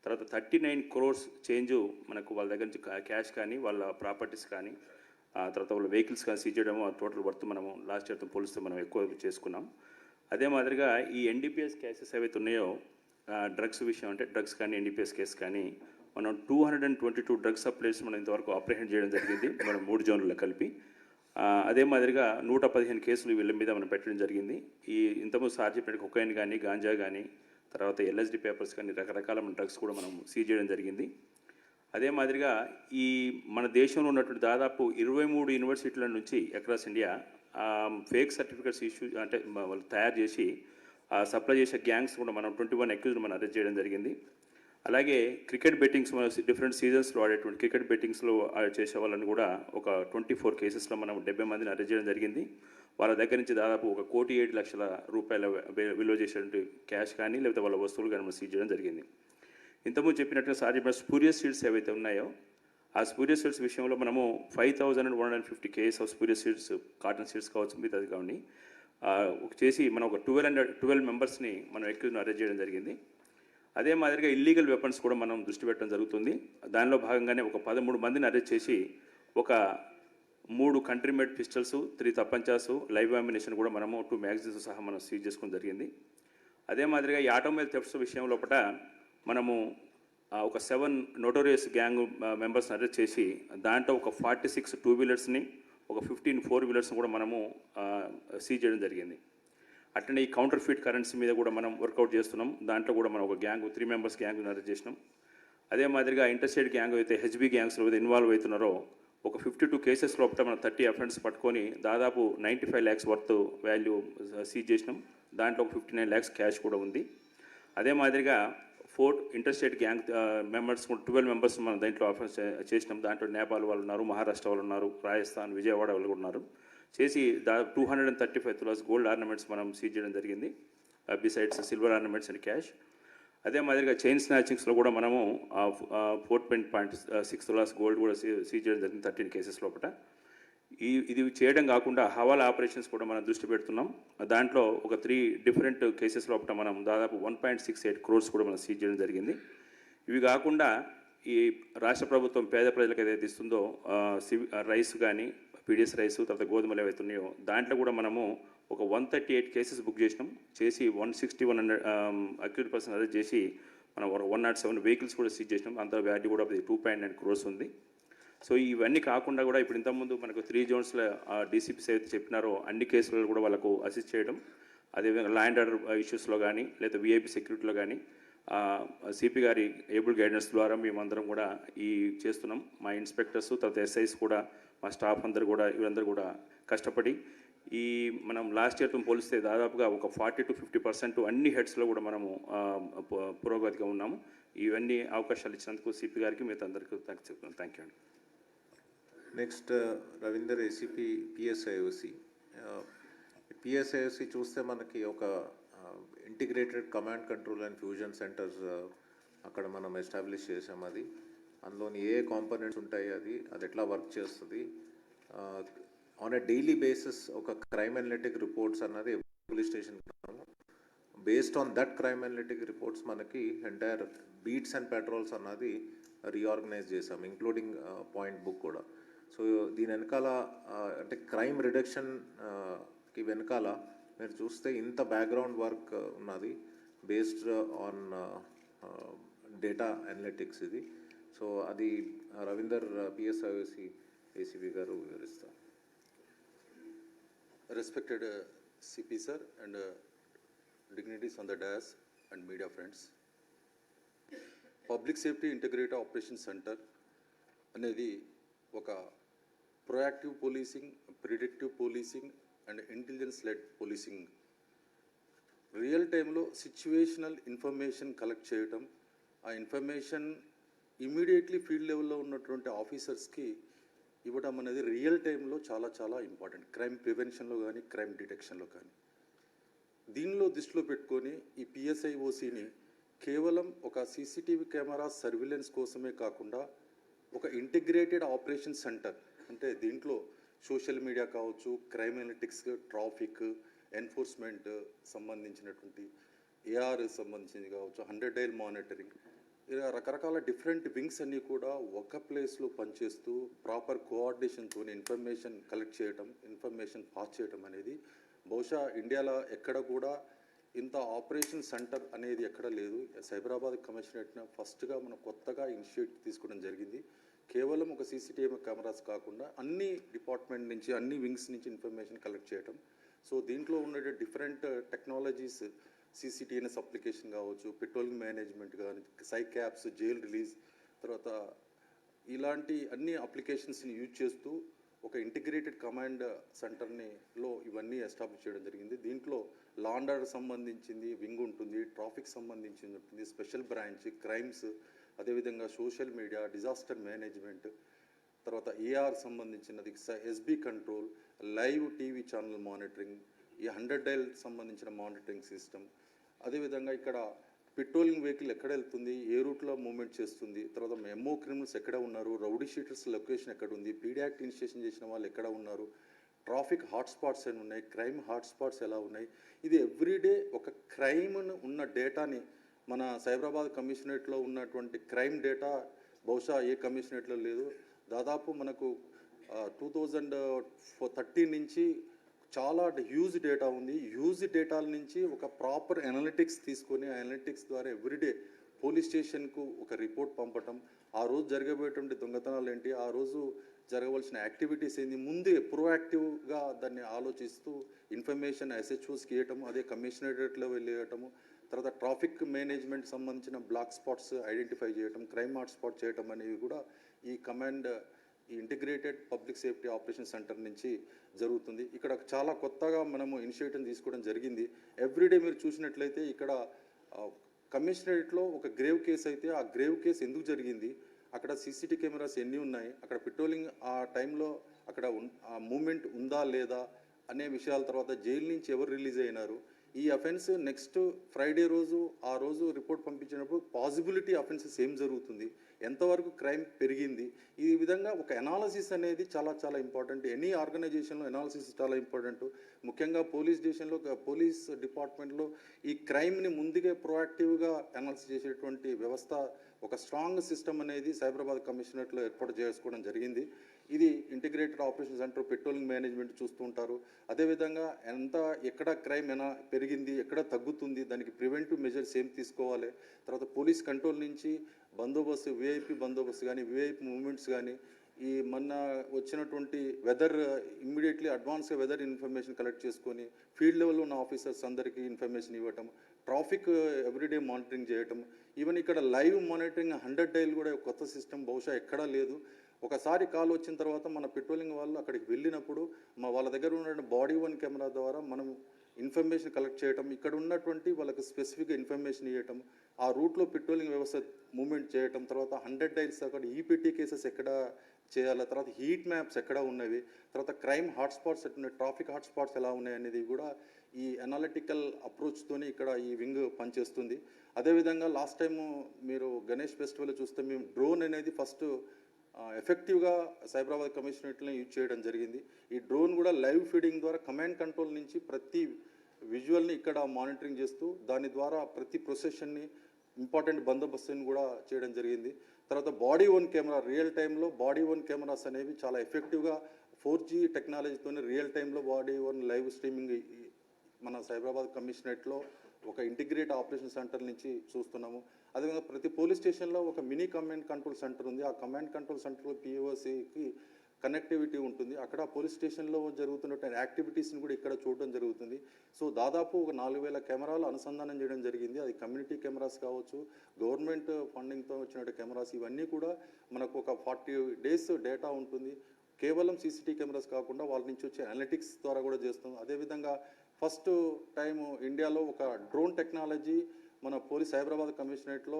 తర్వాత 39 crores చేంజ్ మనకు వాళ్ళ దగ్గర నుంచి క్యాష్ కానీ వాళ్ళ ప్రాపర్టీస్ కానీ తర్వాత వాళ్ళ వెహికల్స్ కానీ సీజ్ చేయడం, టోటల్ వర్త్ మనము లాస్ట్ ఇయర్తో పోలిస్తే మనం ఎక్కువ చేసుకున్నాం. అదే మాదిరిగా ఈ ఎన్డీపీఎస్ కేసెస్ ఏవైతే ఉన్నాయో డ్రగ్స్ విషయం అంటే డ్రగ్స్ కానీ ఎన్డీపీఎస్ కేసు కానీ మనం 222 డ్రగ్స్ సప్లైస్ మనం ఇంతవరకు ఆపరేషన్ చేయడం జరిగింది మనం 3 జోన్లలో కలిపి. అదే మాదిరిగా 115 కేసులు వీళ్ళ మీద మనం పెట్టడం జరిగింది. ఈ ఇంతకుముందు సార్ చెప్పినట్టు కొకైన్ కానీ గాంజా కానీ తర్వాత ఎల్ఎస్డి పేపర్స్ కానీ రకరకాల డ్రగ్స్ కూడా మనం సీజ్ చేయడం జరిగింది. అదే మాదిరిగా ఈ మన దేశంలో ఉన్నటువంటి దాదాపు 23 యూనివర్సిటీల నుంచి across India fake certificates issue అంటే వాళ్ళు తయారు చేసి సప్లై చేసే గ్యాంగ్స్ కూడా మనం 21 అక్యూజ్డ్ మనం అరెస్ట్ చేయడం జరిగింది. అలాగే క్రికెట్ బెట్టింగ్స్ మన డిఫరెంట్ సీజన్స్లో ఆడేటువంటి క్రికెట్ బెట్టింగ్స్లో చేసే వాళ్ళని కూడా ఒక 24 కేసెస్లో మనం 70 మందిని అరెస్ట్ చేయడం జరిగింది. వాళ్ళ దగ్గర నుంచి దాదాపు 1,07,00,000 రూపాయల విలువ చేసేటువంటి క్యాష్ కానీ లేకపోతే వాళ్ళ వస్తువులు కానీ మనం సీజ్ చేయడం జరిగింది. ఇంతకుముందు చెప్పినట్టుగా సార్ చెప్పిన స్పూరియస్ సీడ్స్ ఏవైతే ఉన్నాయో ఆ స్పూరియస్ సీడ్స్ విషయంలో మనము 5,150 case of spurious seeds, cotton seeds కావచ్చు మిగతాది కానీ చేసి మనం ఒక 12 మెంబర్స్ని మనం అక్యూజ్ని అరెస్ట్ చేయడం జరిగింది. అదే మాదిరిగా ఇల్లీగల్ వెపన్స్ కూడా మనం దృష్టి పెట్టడం జరుగుతుంది. దానిలో భాగంగానే ఒక 13 మందిని అరెస్ట్ చేసి ఒక 3 కంట్రీ మేడ్ పిస్టల్స్, 3 తప్పంచాసు, లైవ్ అమ్యునిషన్ కూడా మనము 2 మ్యాగజైన్స్ సహా మనం సీజ్ చేసుకోవడం జరిగింది. అదే మాదిరిగా ఈ ఆటోమొబైల్ థెఫ్ట్స్ విషయం లోపల మనము ఒక 7 నోటోరియస్ గ్యాంగ్ మెంబర్స్ని అరెస్ట్ చేసి దాంట్లో ఒక 46 2-wheelersని ఒక 15 4-wheelersని కూడా మనము సీజ్ చేయడం జరిగింది. అట్లనే ఈ కౌంటర్ ఫీట్ కరెన్సీ మీద కూడా మనం వర్కౌట్ చేస్తున్నాం. దాంట్లో కూడా మనం ఒక గ్యాంగ్ 3 మెంబర్స్ గ్యాంగ్ని అరెస్ట్ చేసినాం. అదే మాదిరిగా ఇంటర్స్టేట్ గ్యాంగ్ అయితే హెచ్బీ గ్యాంగ్స్లో ఇన్వాల్వ్ అవుతున్నారో ఒక 52 కేసెస్ లోపల మనం 30 అఫెండ్స్ పట్టుకొని దాదాపు 95 lakhs వర్త్ వాల్యూ సీజ్ చేసినాం. దాంట్లో ఒక 59 lakhs క్యాష్ కూడా ఉంది. అదే మాదిరిగా 4 ఇంటర్స్టేట్ గ్యాంగ్ మెంబర్స్ 12 మెంబర్స్ మనం దాంట్లో అఫెన్స్ చేసినాం. దాంట్లో నేపాల్ వాళ్ళు ఉన్నారు, మహారాష్ట్ర వాళ్ళు ఉన్నారు, రాజస్థాన్, విజయవాడ వాళ్ళు కూడా ఉన్నారు. చేసి దాదాపు 235 tulas గోల్డ్ ఆర్నమెంట్స్ మనం సీజ్ చేయడం జరిగింది, besides silver ornaments and cash. అదే మాదిరిగా చైన్ స్నాచింగ్స్లో కూడా మనము 4.6 tulas గోల్డ్ కూడా సీజ్ చేయడం జరిగింది 13 కేసెస్ లోపల. ఇది చేయడం కాకుండా హవాలా ఆపరేషన్స్ కూడా మనం దృష్టి పెడుతున్నాం. దాంట్లో ఒక 3 డిఫరెంట్ కేసెస్ లోపల మనం దాదాపు 1.68 crores కూడా మనం సీజ్ చేయడం జరిగింది. ఇవి కాకుండా ఈ రాష్ట్ర ప్రభుత్వం పేద ప్రజలకు ఏదైతే ఇస్తుందో రైస్ కానీ పీడిఎస్ రైస్ తర్వాత గోధుమలు ఏవైతే ఉన్నాయో దాంట్లో కూడా మనము ఒక 138 కేసెస్ బుక్ చేసినాం. చేసి 161 అక్యూజ్డ్ పర్సన్ అరెస్ట్ చేసి మనం 107 వెహికల్స్ కూడా సీజ్ చేసినాం. అంత వాల్యూ కూడా 2.9 crores ఉంది. సో ఇవన్నీ కాకుండా కూడా ఇప్పుడు ఇంతకుముందు మనకు 3 zonesలో డీసీపీస్ ఏవైతే చెప్పినారో అన్ని కేసులలో కూడా వాళ్ళకు అసిస్ట్ చేయడం, అదేవిధంగా లా అండ్ ఆర్డర్ ఇష్యూస్లో కానీ లేదా విఐపి సెక్యూరిటీలో కానీ సిపి గారి ఏబుల్ గైడెన్స్ ద్వారా మేమందరం కూడా ఈ చేస్తున్నాం. మా ఇన్స్పెక్టర్స్ తర్వాత ఎస్ఐస్ కూడా మా స్టాఫ్ అందరూ కూడా వీళ్ళందరూ కూడా కష్టపడి ఈ మనం లాస్ట్ ఇయర్తో పోలిస్తే దాదాపుగా ఒక 40 to 50% అన్ని హెడ్స్లో కూడా మనము పురోగతిగా ఉన్నాము. ఇవన్నీ అవకాశాలు ఇచ్చినందుకు సిపి గారికి మిగతా అందరికీ చెప్తున్నాను. థ్యాంక్ యూ అండి. Next Ravinder ACP PSIOC. PSIOC చూస్తే మనకి ఒక integrated command control and fusion centres అక్కడ మనం ఎస్టాబ్లిష్ చేసాం. అది అందులోని ఏ కాంపోనెంట్స్ ఉంటాయి, అది ఎట్లా వర్క్ చేస్తుంది, ఆన్ ఎ డైలీ బేసిస్ ఒక క్రైమ్ అనలిటిక్ రిపోర్ట్స్ అన్నది police station based on that crime analytic reports మనకి ఎంటైర్ బీట్స్ అండ్ పెట్రోల్స్ అన్నది రీఆర్గనైజ్ చేసాం, ఇంక్లూడింగ్ పాయింట్ బుక్ కూడా. సో దీని వెనకాల అంటే క్రైమ్ రిడక్షన్కి వెనకాల మీరు చూస్తే ఇంత బ్యాక్గ్రౌండ్ వర్క్ ఉన్నది బేస్డ్ ఆన్ డేటా అనలిటిక్స్ ఇది. సో అది రవీందర్ పిఎస్ఐఓసి ఏసీబీ గారు వివరిస్తారు. Respected CP sir and dignitaries on the dais and media friends, Public Safety Integrated Operations Center అనేది ఒక proactive policing, predictive policing and intelligence led policing. Real టైంలో సిచ్యువేషనల్ ఇన్ఫర్మేషన్ కలెక్ట్ చేయటం, ఆ ఇన్ఫర్మేషన్ ఇమీడియట్లీ ఫీల్డ్ లెవెల్లో ఉన్నటువంటి ఆఫీసర్స్కి ఇవ్వడం అనేది రియల్ టైంలో చాలా చాలా ఇంపార్టెంట్, క్రైమ్ ప్రివెన్షన్లో కానీ క్రైమ్ డిటెక్షన్లో కానీ. దీనిలో దృష్టిలో పెట్టుకొని ఈ పిఎస్ఐఓసిని కేవలం ఒక సీసీటీవీ కెమెరా సర్విలెన్స్ కోసమే కాకుండా ఒక ఇంటిగ్రేటెడ్ ఆపరేషన్ సెంటర్, అంటే దీంట్లో సోషల్ మీడియా కావచ్చు, క్రైమ్ అనలిటిక్స్, ట్రాఫిక్ ఎన్ఫోర్స్మెంట్ సంబంధించినటువంటి ఏఆర్ సంబంధించింది కావచ్చు, 100 డైల్ మానిటరింగ్, ఇలా రకరకాల డిఫరెంట్ వింగ్స్ అన్నీ కూడా ఒక ప్లేస్లో పనిచేస్తూ ప్రాపర్ కోఆర్డినేషన్తో ఇన్ఫర్మేషన్ కలెక్ట్ చేయడం, ఇన్ఫర్మేషన్ పాస్ చేయడం అనేది బహుశా ఇండియాలో ఎక్కడ కూడా ఇంత ఆపరేషన్ సెంటర్ అనేది ఎక్కడ లేదు. సైబరాబాద్ కమిషనరేట్ని ఫస్ట్గా మనం కొత్తగా ఇనిషియేటివ్ తీసుకోవడం జరిగింది. కేవలం ఒక సీసీటీవీ కెమెరాస్ కాకుండా అన్ని డిపార్ట్మెంట్ నుంచి, అన్ని వింగ్స్ నుంచి ఇన్ఫర్మేషన్ కలెక్ట్ చేయడం. సో దీంట్లో ఉన్న డిఫరెంట్ టెక్నాలజీస్, సిసిటిఎన్ఎస్ అప్లికేషన్ కావచ్చు, పెట్రోలింగ్ మేనేజ్మెంట్ కానీ, సైక్యాప్స్, జైల్ రిలీజ్, తర్వాత ఇలాంటి అన్ని అప్లికేషన్స్ని యూజ్ చేస్తూ ఒక ఇంటిగ్రేటెడ్ కమాండ్ సెంటర్లో ఇవన్నీ ఎస్టాబ్లిష్ చేయడం జరిగింది. దీంట్లో లా అండ్ ఆర్డర్ సంబంధించింది వింగ్ ఉంటుంది, ట్రాఫిక్ సంబంధించింది ఉంటుంది, స్పెషల్ బ్రాంచ్, క్రైమ్స్, అదేవిధంగా సోషల్ మీడియా, డిజాస్టర్ మేనేజ్మెంట్, తర్వాత ఏఆర్ సంబంధించినది, SB control, live TV channel monitoring, ఈ 100 డైల్ సంబంధించిన మానిటరింగ్ సిస్టమ్, అదేవిధంగా ఇక్కడ పెట్రోలింగ్ వెహికల్ ఎక్కడ వెళ్తుంది, ఏ రూట్లో మూవ్మెంట్ చేస్తుంది, తర్వాత ఎంఓ క్రిమినల్స్ ఎక్కడ ఉన్నారు, రౌడీ షీటర్స్ లొకేషన్ ఎక్కడ ఉంది, పీడీ యాక్ట్ ఇనిషియేషన్ చేసిన వాళ్ళు ఎక్కడ ఉన్నారు, ట్రాఫిక్ హాట్స్పాట్స్ ఏమి ఉన్నాయి, క్రైమ్ హాట్స్పాట్స్ ఎలా ఉన్నాయి, ఇది ఎవ్రీడే ఒక క్రైమ్ ఉన్న డేటాని మన సైబరాబాద్ కమిషనరేట్లో ఉన్నటువంటి క్రైమ్ డేటా బహుశా ఏ కమిషనరేట్లో లేదు. దాదాపు మనకు 2013 నుంచి చాలా హ్యూజ్ డేటా ఉంది. హ్యూజ్ డేటాల నుంచి ఒక ప్రాపర్ అనలిటిక్స్ తీసుకొని ఆ అనలిటిక్స్ ద్వారా ఎవ్రీడే పోలీస్ స్టేషన్కు ఒక రిపోర్ట్ పంపటం, ఆ రోజు జరగబోయేటువంటి దొంగతనాలు ఏంటి, ఆ రోజు జరగవలసిన యాక్టివిటీస్ ఏంటి, ముందే ప్రోయాక్టివ్గా దాన్ని ఆలోచిస్తూ ఇన్ఫర్మేషన్ ఎస్హెచ్ఓస్కి ఇవ్వటము, అదే కమిషనరేట్లో వెళ్ళేయటము, తర్వాత ట్రాఫిక్ మేనేజ్మెంట్ సంబంధించిన బ్లాక్ స్పాట్స్ ఐడెంటిఫై చేయటం, క్రైమ్ హాట్ స్పాట్ చేయటం అనేవి కూడా ఈ కమాండ్, ఈ integrated public safety operation centre నుంచి జరుగుతుంది. ఇక్కడ చాలా కొత్తగా మనము ఇనిషియేటివ్ తీసుకోవడం జరిగింది. ఎవ్రీడే మీరు చూసినట్లయితే ఇక్కడ కమిషనరేట్లో ఒక గ్రేవ్ కేసు అయితే ఆ గ్రేవ్ కేసు ఎందుకు జరిగింది, అక్కడ సీసీటీవీ కెమెరాస్ ఎన్ని ఉన్నాయి, అక్కడ పెట్రోలింగ్ ఆ టైంలో అక్కడ ఆ మూమెంట్ ఉందా లేదా అనే విషయాల, తర్వాత జైలు నుంచి ఎవరు రిలీజ్ అయినారు, ఈ అఫెన్స్ నెక్స్ట్ ఫ్రైడే రోజు ఆ రోజు రిపోర్ట్ పంపించినప్పుడు పాసిబిలిటీ అఫెన్సెస్ ఏం జరుగుతుంది, ఎంతవరకు క్రైమ్ పెరిగింది, ఈ విధంగా ఒక అనాలసిస్ అనేది చాలా చాలా ఇంపార్టెంట్. ఎనీ ఆర్గనైజేషన్లో అనాలసిస్ చాలా ఇంపార్టెంట్. ముఖ్యంగా పోలీస్ స్టేషన్లో, పోలీస్ డిపార్ట్మెంట్లో ఈ క్రైమ్ని ముందుగా ప్రోయాక్టివ్గా అనాలిసిస్ చేసేటువంటి వ్యవస్థ, ఒక స్ట్రాంగ్ సిస్టమ్ అనేది సైబరాబాద్ కమిషనరేట్లో ఏర్పాటు చేసుకోవడం జరిగింది. ఇది integrated operation centre, patrolling management చూస్తూ ఉంటారు. అదేవిధంగా ఎక్కడ క్రైమ్ పెరిగింది, ఎక్కడ తగ్గుతుంది, దానికి ప్రివెంటివ్ మెజర్స్ ఏం తీసుకోవాలి, తర్వాత పోలీస్ కంట్రోల్ నుంచి బందోబస్తు, విఐపి బందోబస్తు కానీ, విఐపి మూవ్మెంట్స్ కానీ, ఈ మొన్న వచ్చినటువంటి వెదర్ ఇమ్మీడియట్లీ అడ్వాన్స్గా వెదర్ ఇన్ఫర్మేషన్ కలెక్ట్ చేసుకొని ఫీల్డ్ లెవెల్లో ఉన్న ఆఫీసర్స్ అందరికీ ఇన్ఫర్మేషన్ ఇవ్వటం, ట్రాఫిక్ ఎవ్రీడే మానిటరింగ్ చేయటం, ఈవెన్ ఇక్కడ లైవ్ మానిటరింగ్ 100 డైల్ కూడా కొత్త సిస్టమ్ బహుశా ఎక్కడా లేదు. ఒకసారి కాల్ వచ్చిన తర్వాత మన పెట్రోలింగ్ వాళ్ళు అక్కడికి వెళ్ళినప్పుడు వాళ్ళ దగ్గర ఉన్న బాడీ వన్ కెమెరా ద్వారా మనం ఇన్ఫర్మేషన్ కలెక్ట్ చేయటం, ఇక్కడ ఉన్నటువంటి వాళ్ళకి స్పెసిఫిక్ ఇన్ఫర్మేషన్ ఇవ్వటం, ఆ రూట్లో పెట్రోలింగ్ వ్యవస్థ మూవ్మెంట్ చేయటం, తర్వాత 100 డైల్స్ అక్కడ ఈపీటీ కేసెస్ ఎక్కడ చేయాలి, తర్వాత హీట్ మ్యాప్స్ ఎక్కడ ఉన్నవి, తర్వాత క్రైమ్ హాట్స్పాట్స్ ఎట్టున్నాయి, ట్రాఫిక్ హాట్స్పాట్స్ ఎలా ఉన్నాయి అనేది కూడా ఈ అనాలిటికల్ అప్రోచ్తోని ఇక్కడ ఈ వింగ్ పనిచేస్తుంది. అదేవిధంగా లాస్ట్ టైము మీరు గణేష్ ఫెస్టివల్ చూస్తే మేము డ్రోన్ అనేది ఫస్ట్ ఎఫెక్టివ్గా సైబరాబాద్ కమిషనరేట్లో యూజ్ చేయడం జరిగింది. ఈ డ్రోన్ కూడా లైవ్ ఫీడింగ్ ద్వారా కమాండ్ కంట్రోల్ నుంచి ప్రతి విజువల్ని ఇక్కడ మానిటరింగ్ చేస్తూ దాని ద్వారా ప్రతి ప్రొసెషన్ని ఇంపార్టెంట్ బందోబస్తుని కూడా చేయడం జరిగింది. తర్వాత బాడీ ఓన్ కెమెరా రియల్ టైంలో బాడీ ఓన్ కెమెరాస్ అనేవి చాలా ఎఫెక్టివ్గా 4G టెక్నాలజీతోనే రియల్ టైంలో బాడీ ఓన్ లైవ్ స్ట్రీమింగ్ మన సైబరాబాద్ కమిషనరేట్లో ఒక ఇంటిగ్రేట్ ఆపరేషన్ సెంటర్ నుంచి చూస్తున్నాము. అదేవిధంగా ప్రతి పోలీస్ స్టేషన్లో ఒక మినీ కమాండ్ కంట్రోల్ సెంటర్ ఉంది. ఆ కమాండ్ కంట్రోల్ సెంటర్లో POCకి కనెక్టివిటీ ఉంటుంది. అక్కడ పోలీస్ స్టేషన్లో జరుగుతున్నటువంటి యాక్టివిటీస్ని కూడా ఇక్కడ చూడడం జరుగుతుంది. సో దాదాపు ఒక 4000 కెమెరాలు అనుసంధానం చేయడం జరిగింది. అది కమ్యూనిటీ కెమెరాస్ కావచ్చు, గవర్నమెంట్ ఫండింగ్తో వచ్చిన కెమెరాస్, ఇవన్నీ కూడా మనకు ఒక 40 డేస్ డేటా ఉంటుంది. కేవలం CCTV కెమెరాస్ కాకుండా వాళ్ళ నుంచి వచ్చే అనలిటిక్స్ ద్వారా కూడా చేస్తాం. అదేవిధంగా ఫస్ట్ టైం ఇండియాలో ఒక డ్రోన్ టెక్నాలజీ మన పోలీస్ సైబరాబాద్ కమిషనరేట్లో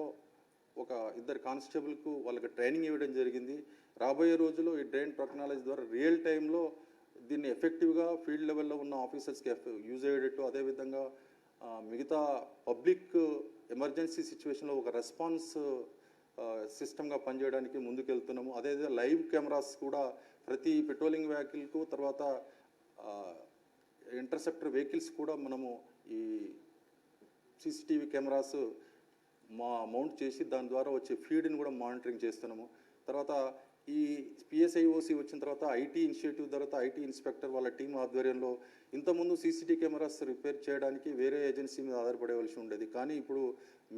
ఒక 2 కానిస్టేబుల్కు వాళ్ళకి ట్రైనింగ్ ఇవ్వడం జరిగింది. రాబోయే రోజుల్లో ఈ డ్రోన్ టెక్నాలజీ ద్వారా రియల్ టైంలో దీన్ని ఎఫెక్టివ్గా ఫీల్డ్ లెవెల్లో ఉన్న ఆఫీసర్స్కి యూజ్ అయ్యేటట్టు, అదేవిధంగా మిగతా పబ్లిక్ ఎమర్జెన్సీ సిచ్యువేషన్లో ఒక రెస్పాన్స్ సిస్టమ్గా పనిచేయడానికి ముందుకెళ్తున్నాము. అదేవిధంగా లైవ్ కెమెరాస్ కూడా ప్రతి పెట్రోలింగ్ వెహికల్కు, తర్వాత ఇంటర్సెప్టర్ వెహికల్స్ కూడా మనము ఈ CCTV కెమెరాస్ మౌంట్ చేసి దాని ద్వారా వచ్చే ఫీడ్ని కూడా మానిటరింగ్ చేస్తున్నాము. తర్వాత ఈ PSIOC వచ్చిన తర్వాత IT ఇనిషియేటివ్ తర్వాత IT ఇన్స్పెక్టర్ వాళ్ళ టీం ఆధ్వర్యంలో ఇంతకుముందు CCTV కెమెరాస్ రిపేర్ చేయడానికి వేరే ఏజెన్సీ మీద ఆధారపడవలసి ఉండేది. కానీ ఇప్పుడు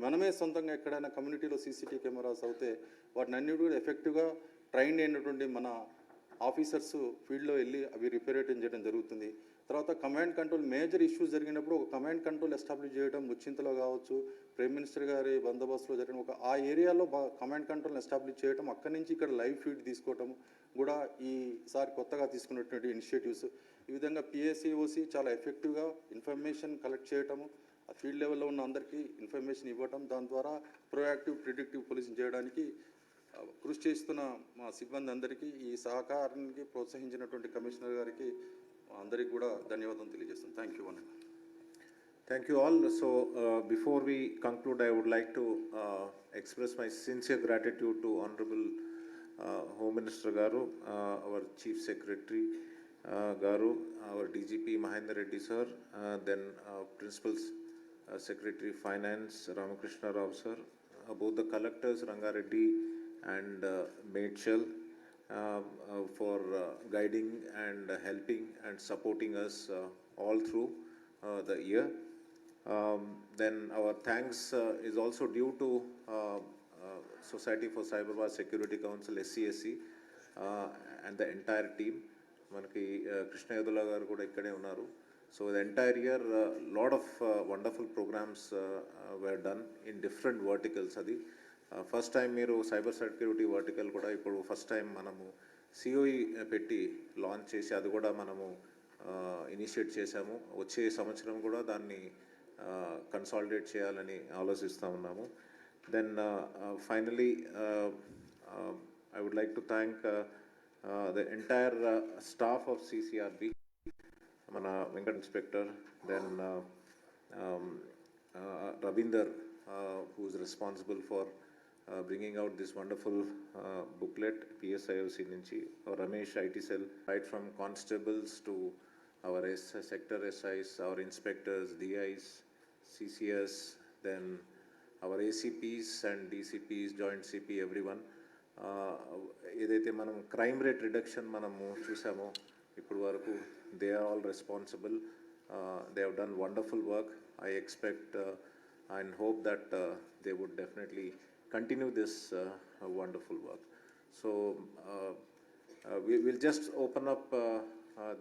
మనమే సొంతంగా ఎక్కడైనా కమ్యూనిటీలో CCTV కెమెరాస్ అవుతే వాటిని అన్నిటి కూడా ఎఫెక్టివ్గా ట్రైన్ అయినటువంటి మన ఆఫీసర్స్ ఫీల్డ్లో వెళ్ళి అవి రిపేర్ చేయడం జరుగుతుంది. తర్వాత కమాండ్ కంట్రోల్ మేజర్ ఇష్యూస్ జరిగినప్పుడు ఒక కమాండ్ కంట్రోల్ ఎస్టాబ్లిష్ చేయడం, ముచ్చింతలో కావచ్చు, ప్రైమ్ మినిస్టర్ గారి బందోబస్తులో జరిగిన ఒక ఆ ఏరియాలో కమాండ్ కంట్రోల్ ఎస్టాబ్లిష్ చేయడం, అక్కడి నుంచి ఇక్కడ లైవ్ ఫీడ్ తీసుకోవటం కూడా ఈసారి కొత్తగా తీసుకున్నటువంటి ఇనిషియేటివ్స్. ఈ విధంగా PSIOC చాలా ఎఫెక్టివ్గా ఇన్ఫర్మేషన్ కలెక్ట్ చేయటము, ఆ ఫీల్డ్ లెవెల్లో ఉన్న అందరికీ ఇన్ఫర్మేషన్ ఇవ్వటం, దాని ద్వారా ప్రొయాక్టివ్ ప్రిడిక్టివ్ పోలీసింగ్ చేయడానికి కృషి చేస్తున్న మా సిబ్బంది అందరికీ, ఈ సహకారానికి ప్రోత్సహించినటువంటి కమిషనర్ గారికి అందరికీ కూడా ధన్యవాదాలు తెలియజేస్తాను. థ్యాంక్ యూ అన్న. Thank you all. So before we conclude, I would like to express my sincere gratitude to Honorable Home Minister Garu, our Chief Secretary Garu, our DGP Mahendra Reddy sir, then Principal Secretary Finance Ramakrishna Rao sir, both the collectors Rangareddy and Mitchell for guiding and helping and supporting us all through the year. Then our thanks is also due to Society for Cyberabad Security Council SCSC and the entire team. మనకి కృష్ణ యదుల గారు కూడా ఇక్కడే ఉన్నారు. So the entire year lot of wonderful programs were done in different verticals. అది ఫస్ట్ టైం మీరు సైబర్ సెక్యూరిటీ వర్టికల్ కూడా ఇప్పుడు ఫస్ట్ టైం మనము COE పెట్టి లాంచ్ చేసి అది కూడా మనము ఇనిషియేట్ చేశాము. వచ్చే సంవత్సరం కూడా దాన్ని కన్సాలిడేట్ చేయాలని ఆలోచిస్తూ ఉన్నాము. Then finally I would like to thank the entire staff of CCRB, మన Venkata inspector, then Raveendra, who is responsible for bringing out this wonderful booklet, PSIOC nunchi, our Ramesh IT cell, right from constables to our sector SIs, our inspectors, DIs, CCS, then our ACPs and DCPs, joint CP, everyone. ఏదైతే మనం క్రైమ్ రేట్ రిడక్షన్ మనము చూసామో ఇప్పుడు వరకు, they are all responsible. They have done wonderful work. I expect and hope that they would definitely continue this wonderful work. So we'll just open up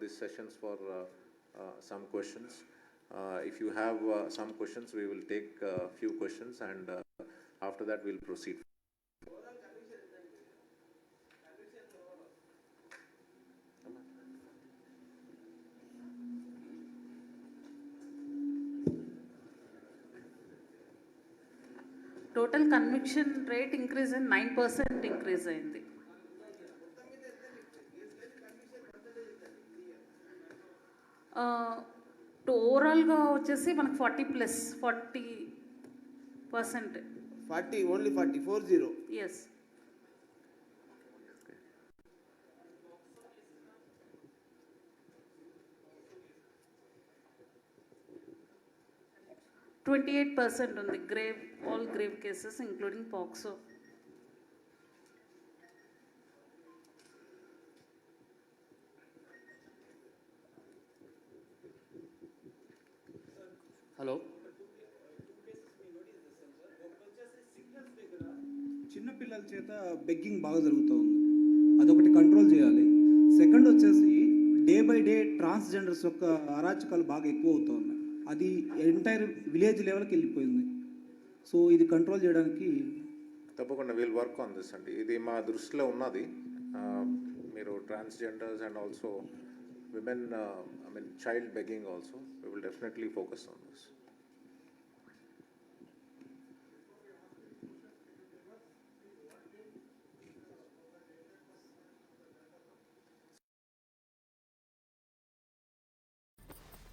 these sessions for some questions. If you have some questions, we will take a few questions, and after that we'll proceed. Total conviction rate increase అయింది, 9% ఇంక్రీజ్ అయింది. ఓవరాల్గా వచ్చేసి మనకు 40%. 40, only 40, 40. ఎస్. %28 ఉంది grave, all grave cases including POCSO. Hello, చిన్నపిల్లల చేత బెగ్గింగ్ బాగా జరుగుతూ ఉంది, అదొకటి కంట్రోల్ చేయాలి. సెకండ్ వచ్చేసి డే బై డే ట్రాన్స్జెండర్స్ యొక్క అరాచకాలు బాగా ఎక్కువ అవుతూ ఉన్నాయి, అది ఎంటైర్ విలేజ్ లెవెల్కి వెళ్ళిపోయింది. సో ఇది కంట్రోల్ చేయడానికి తప్పకుండా విల్ వర్క్ ఆన్ దిస్ అండి. ఇది మా దృష్టిలో ఉన్నది. మీరు transgenders and also women, I mean child begging also, we will definitely focus on this.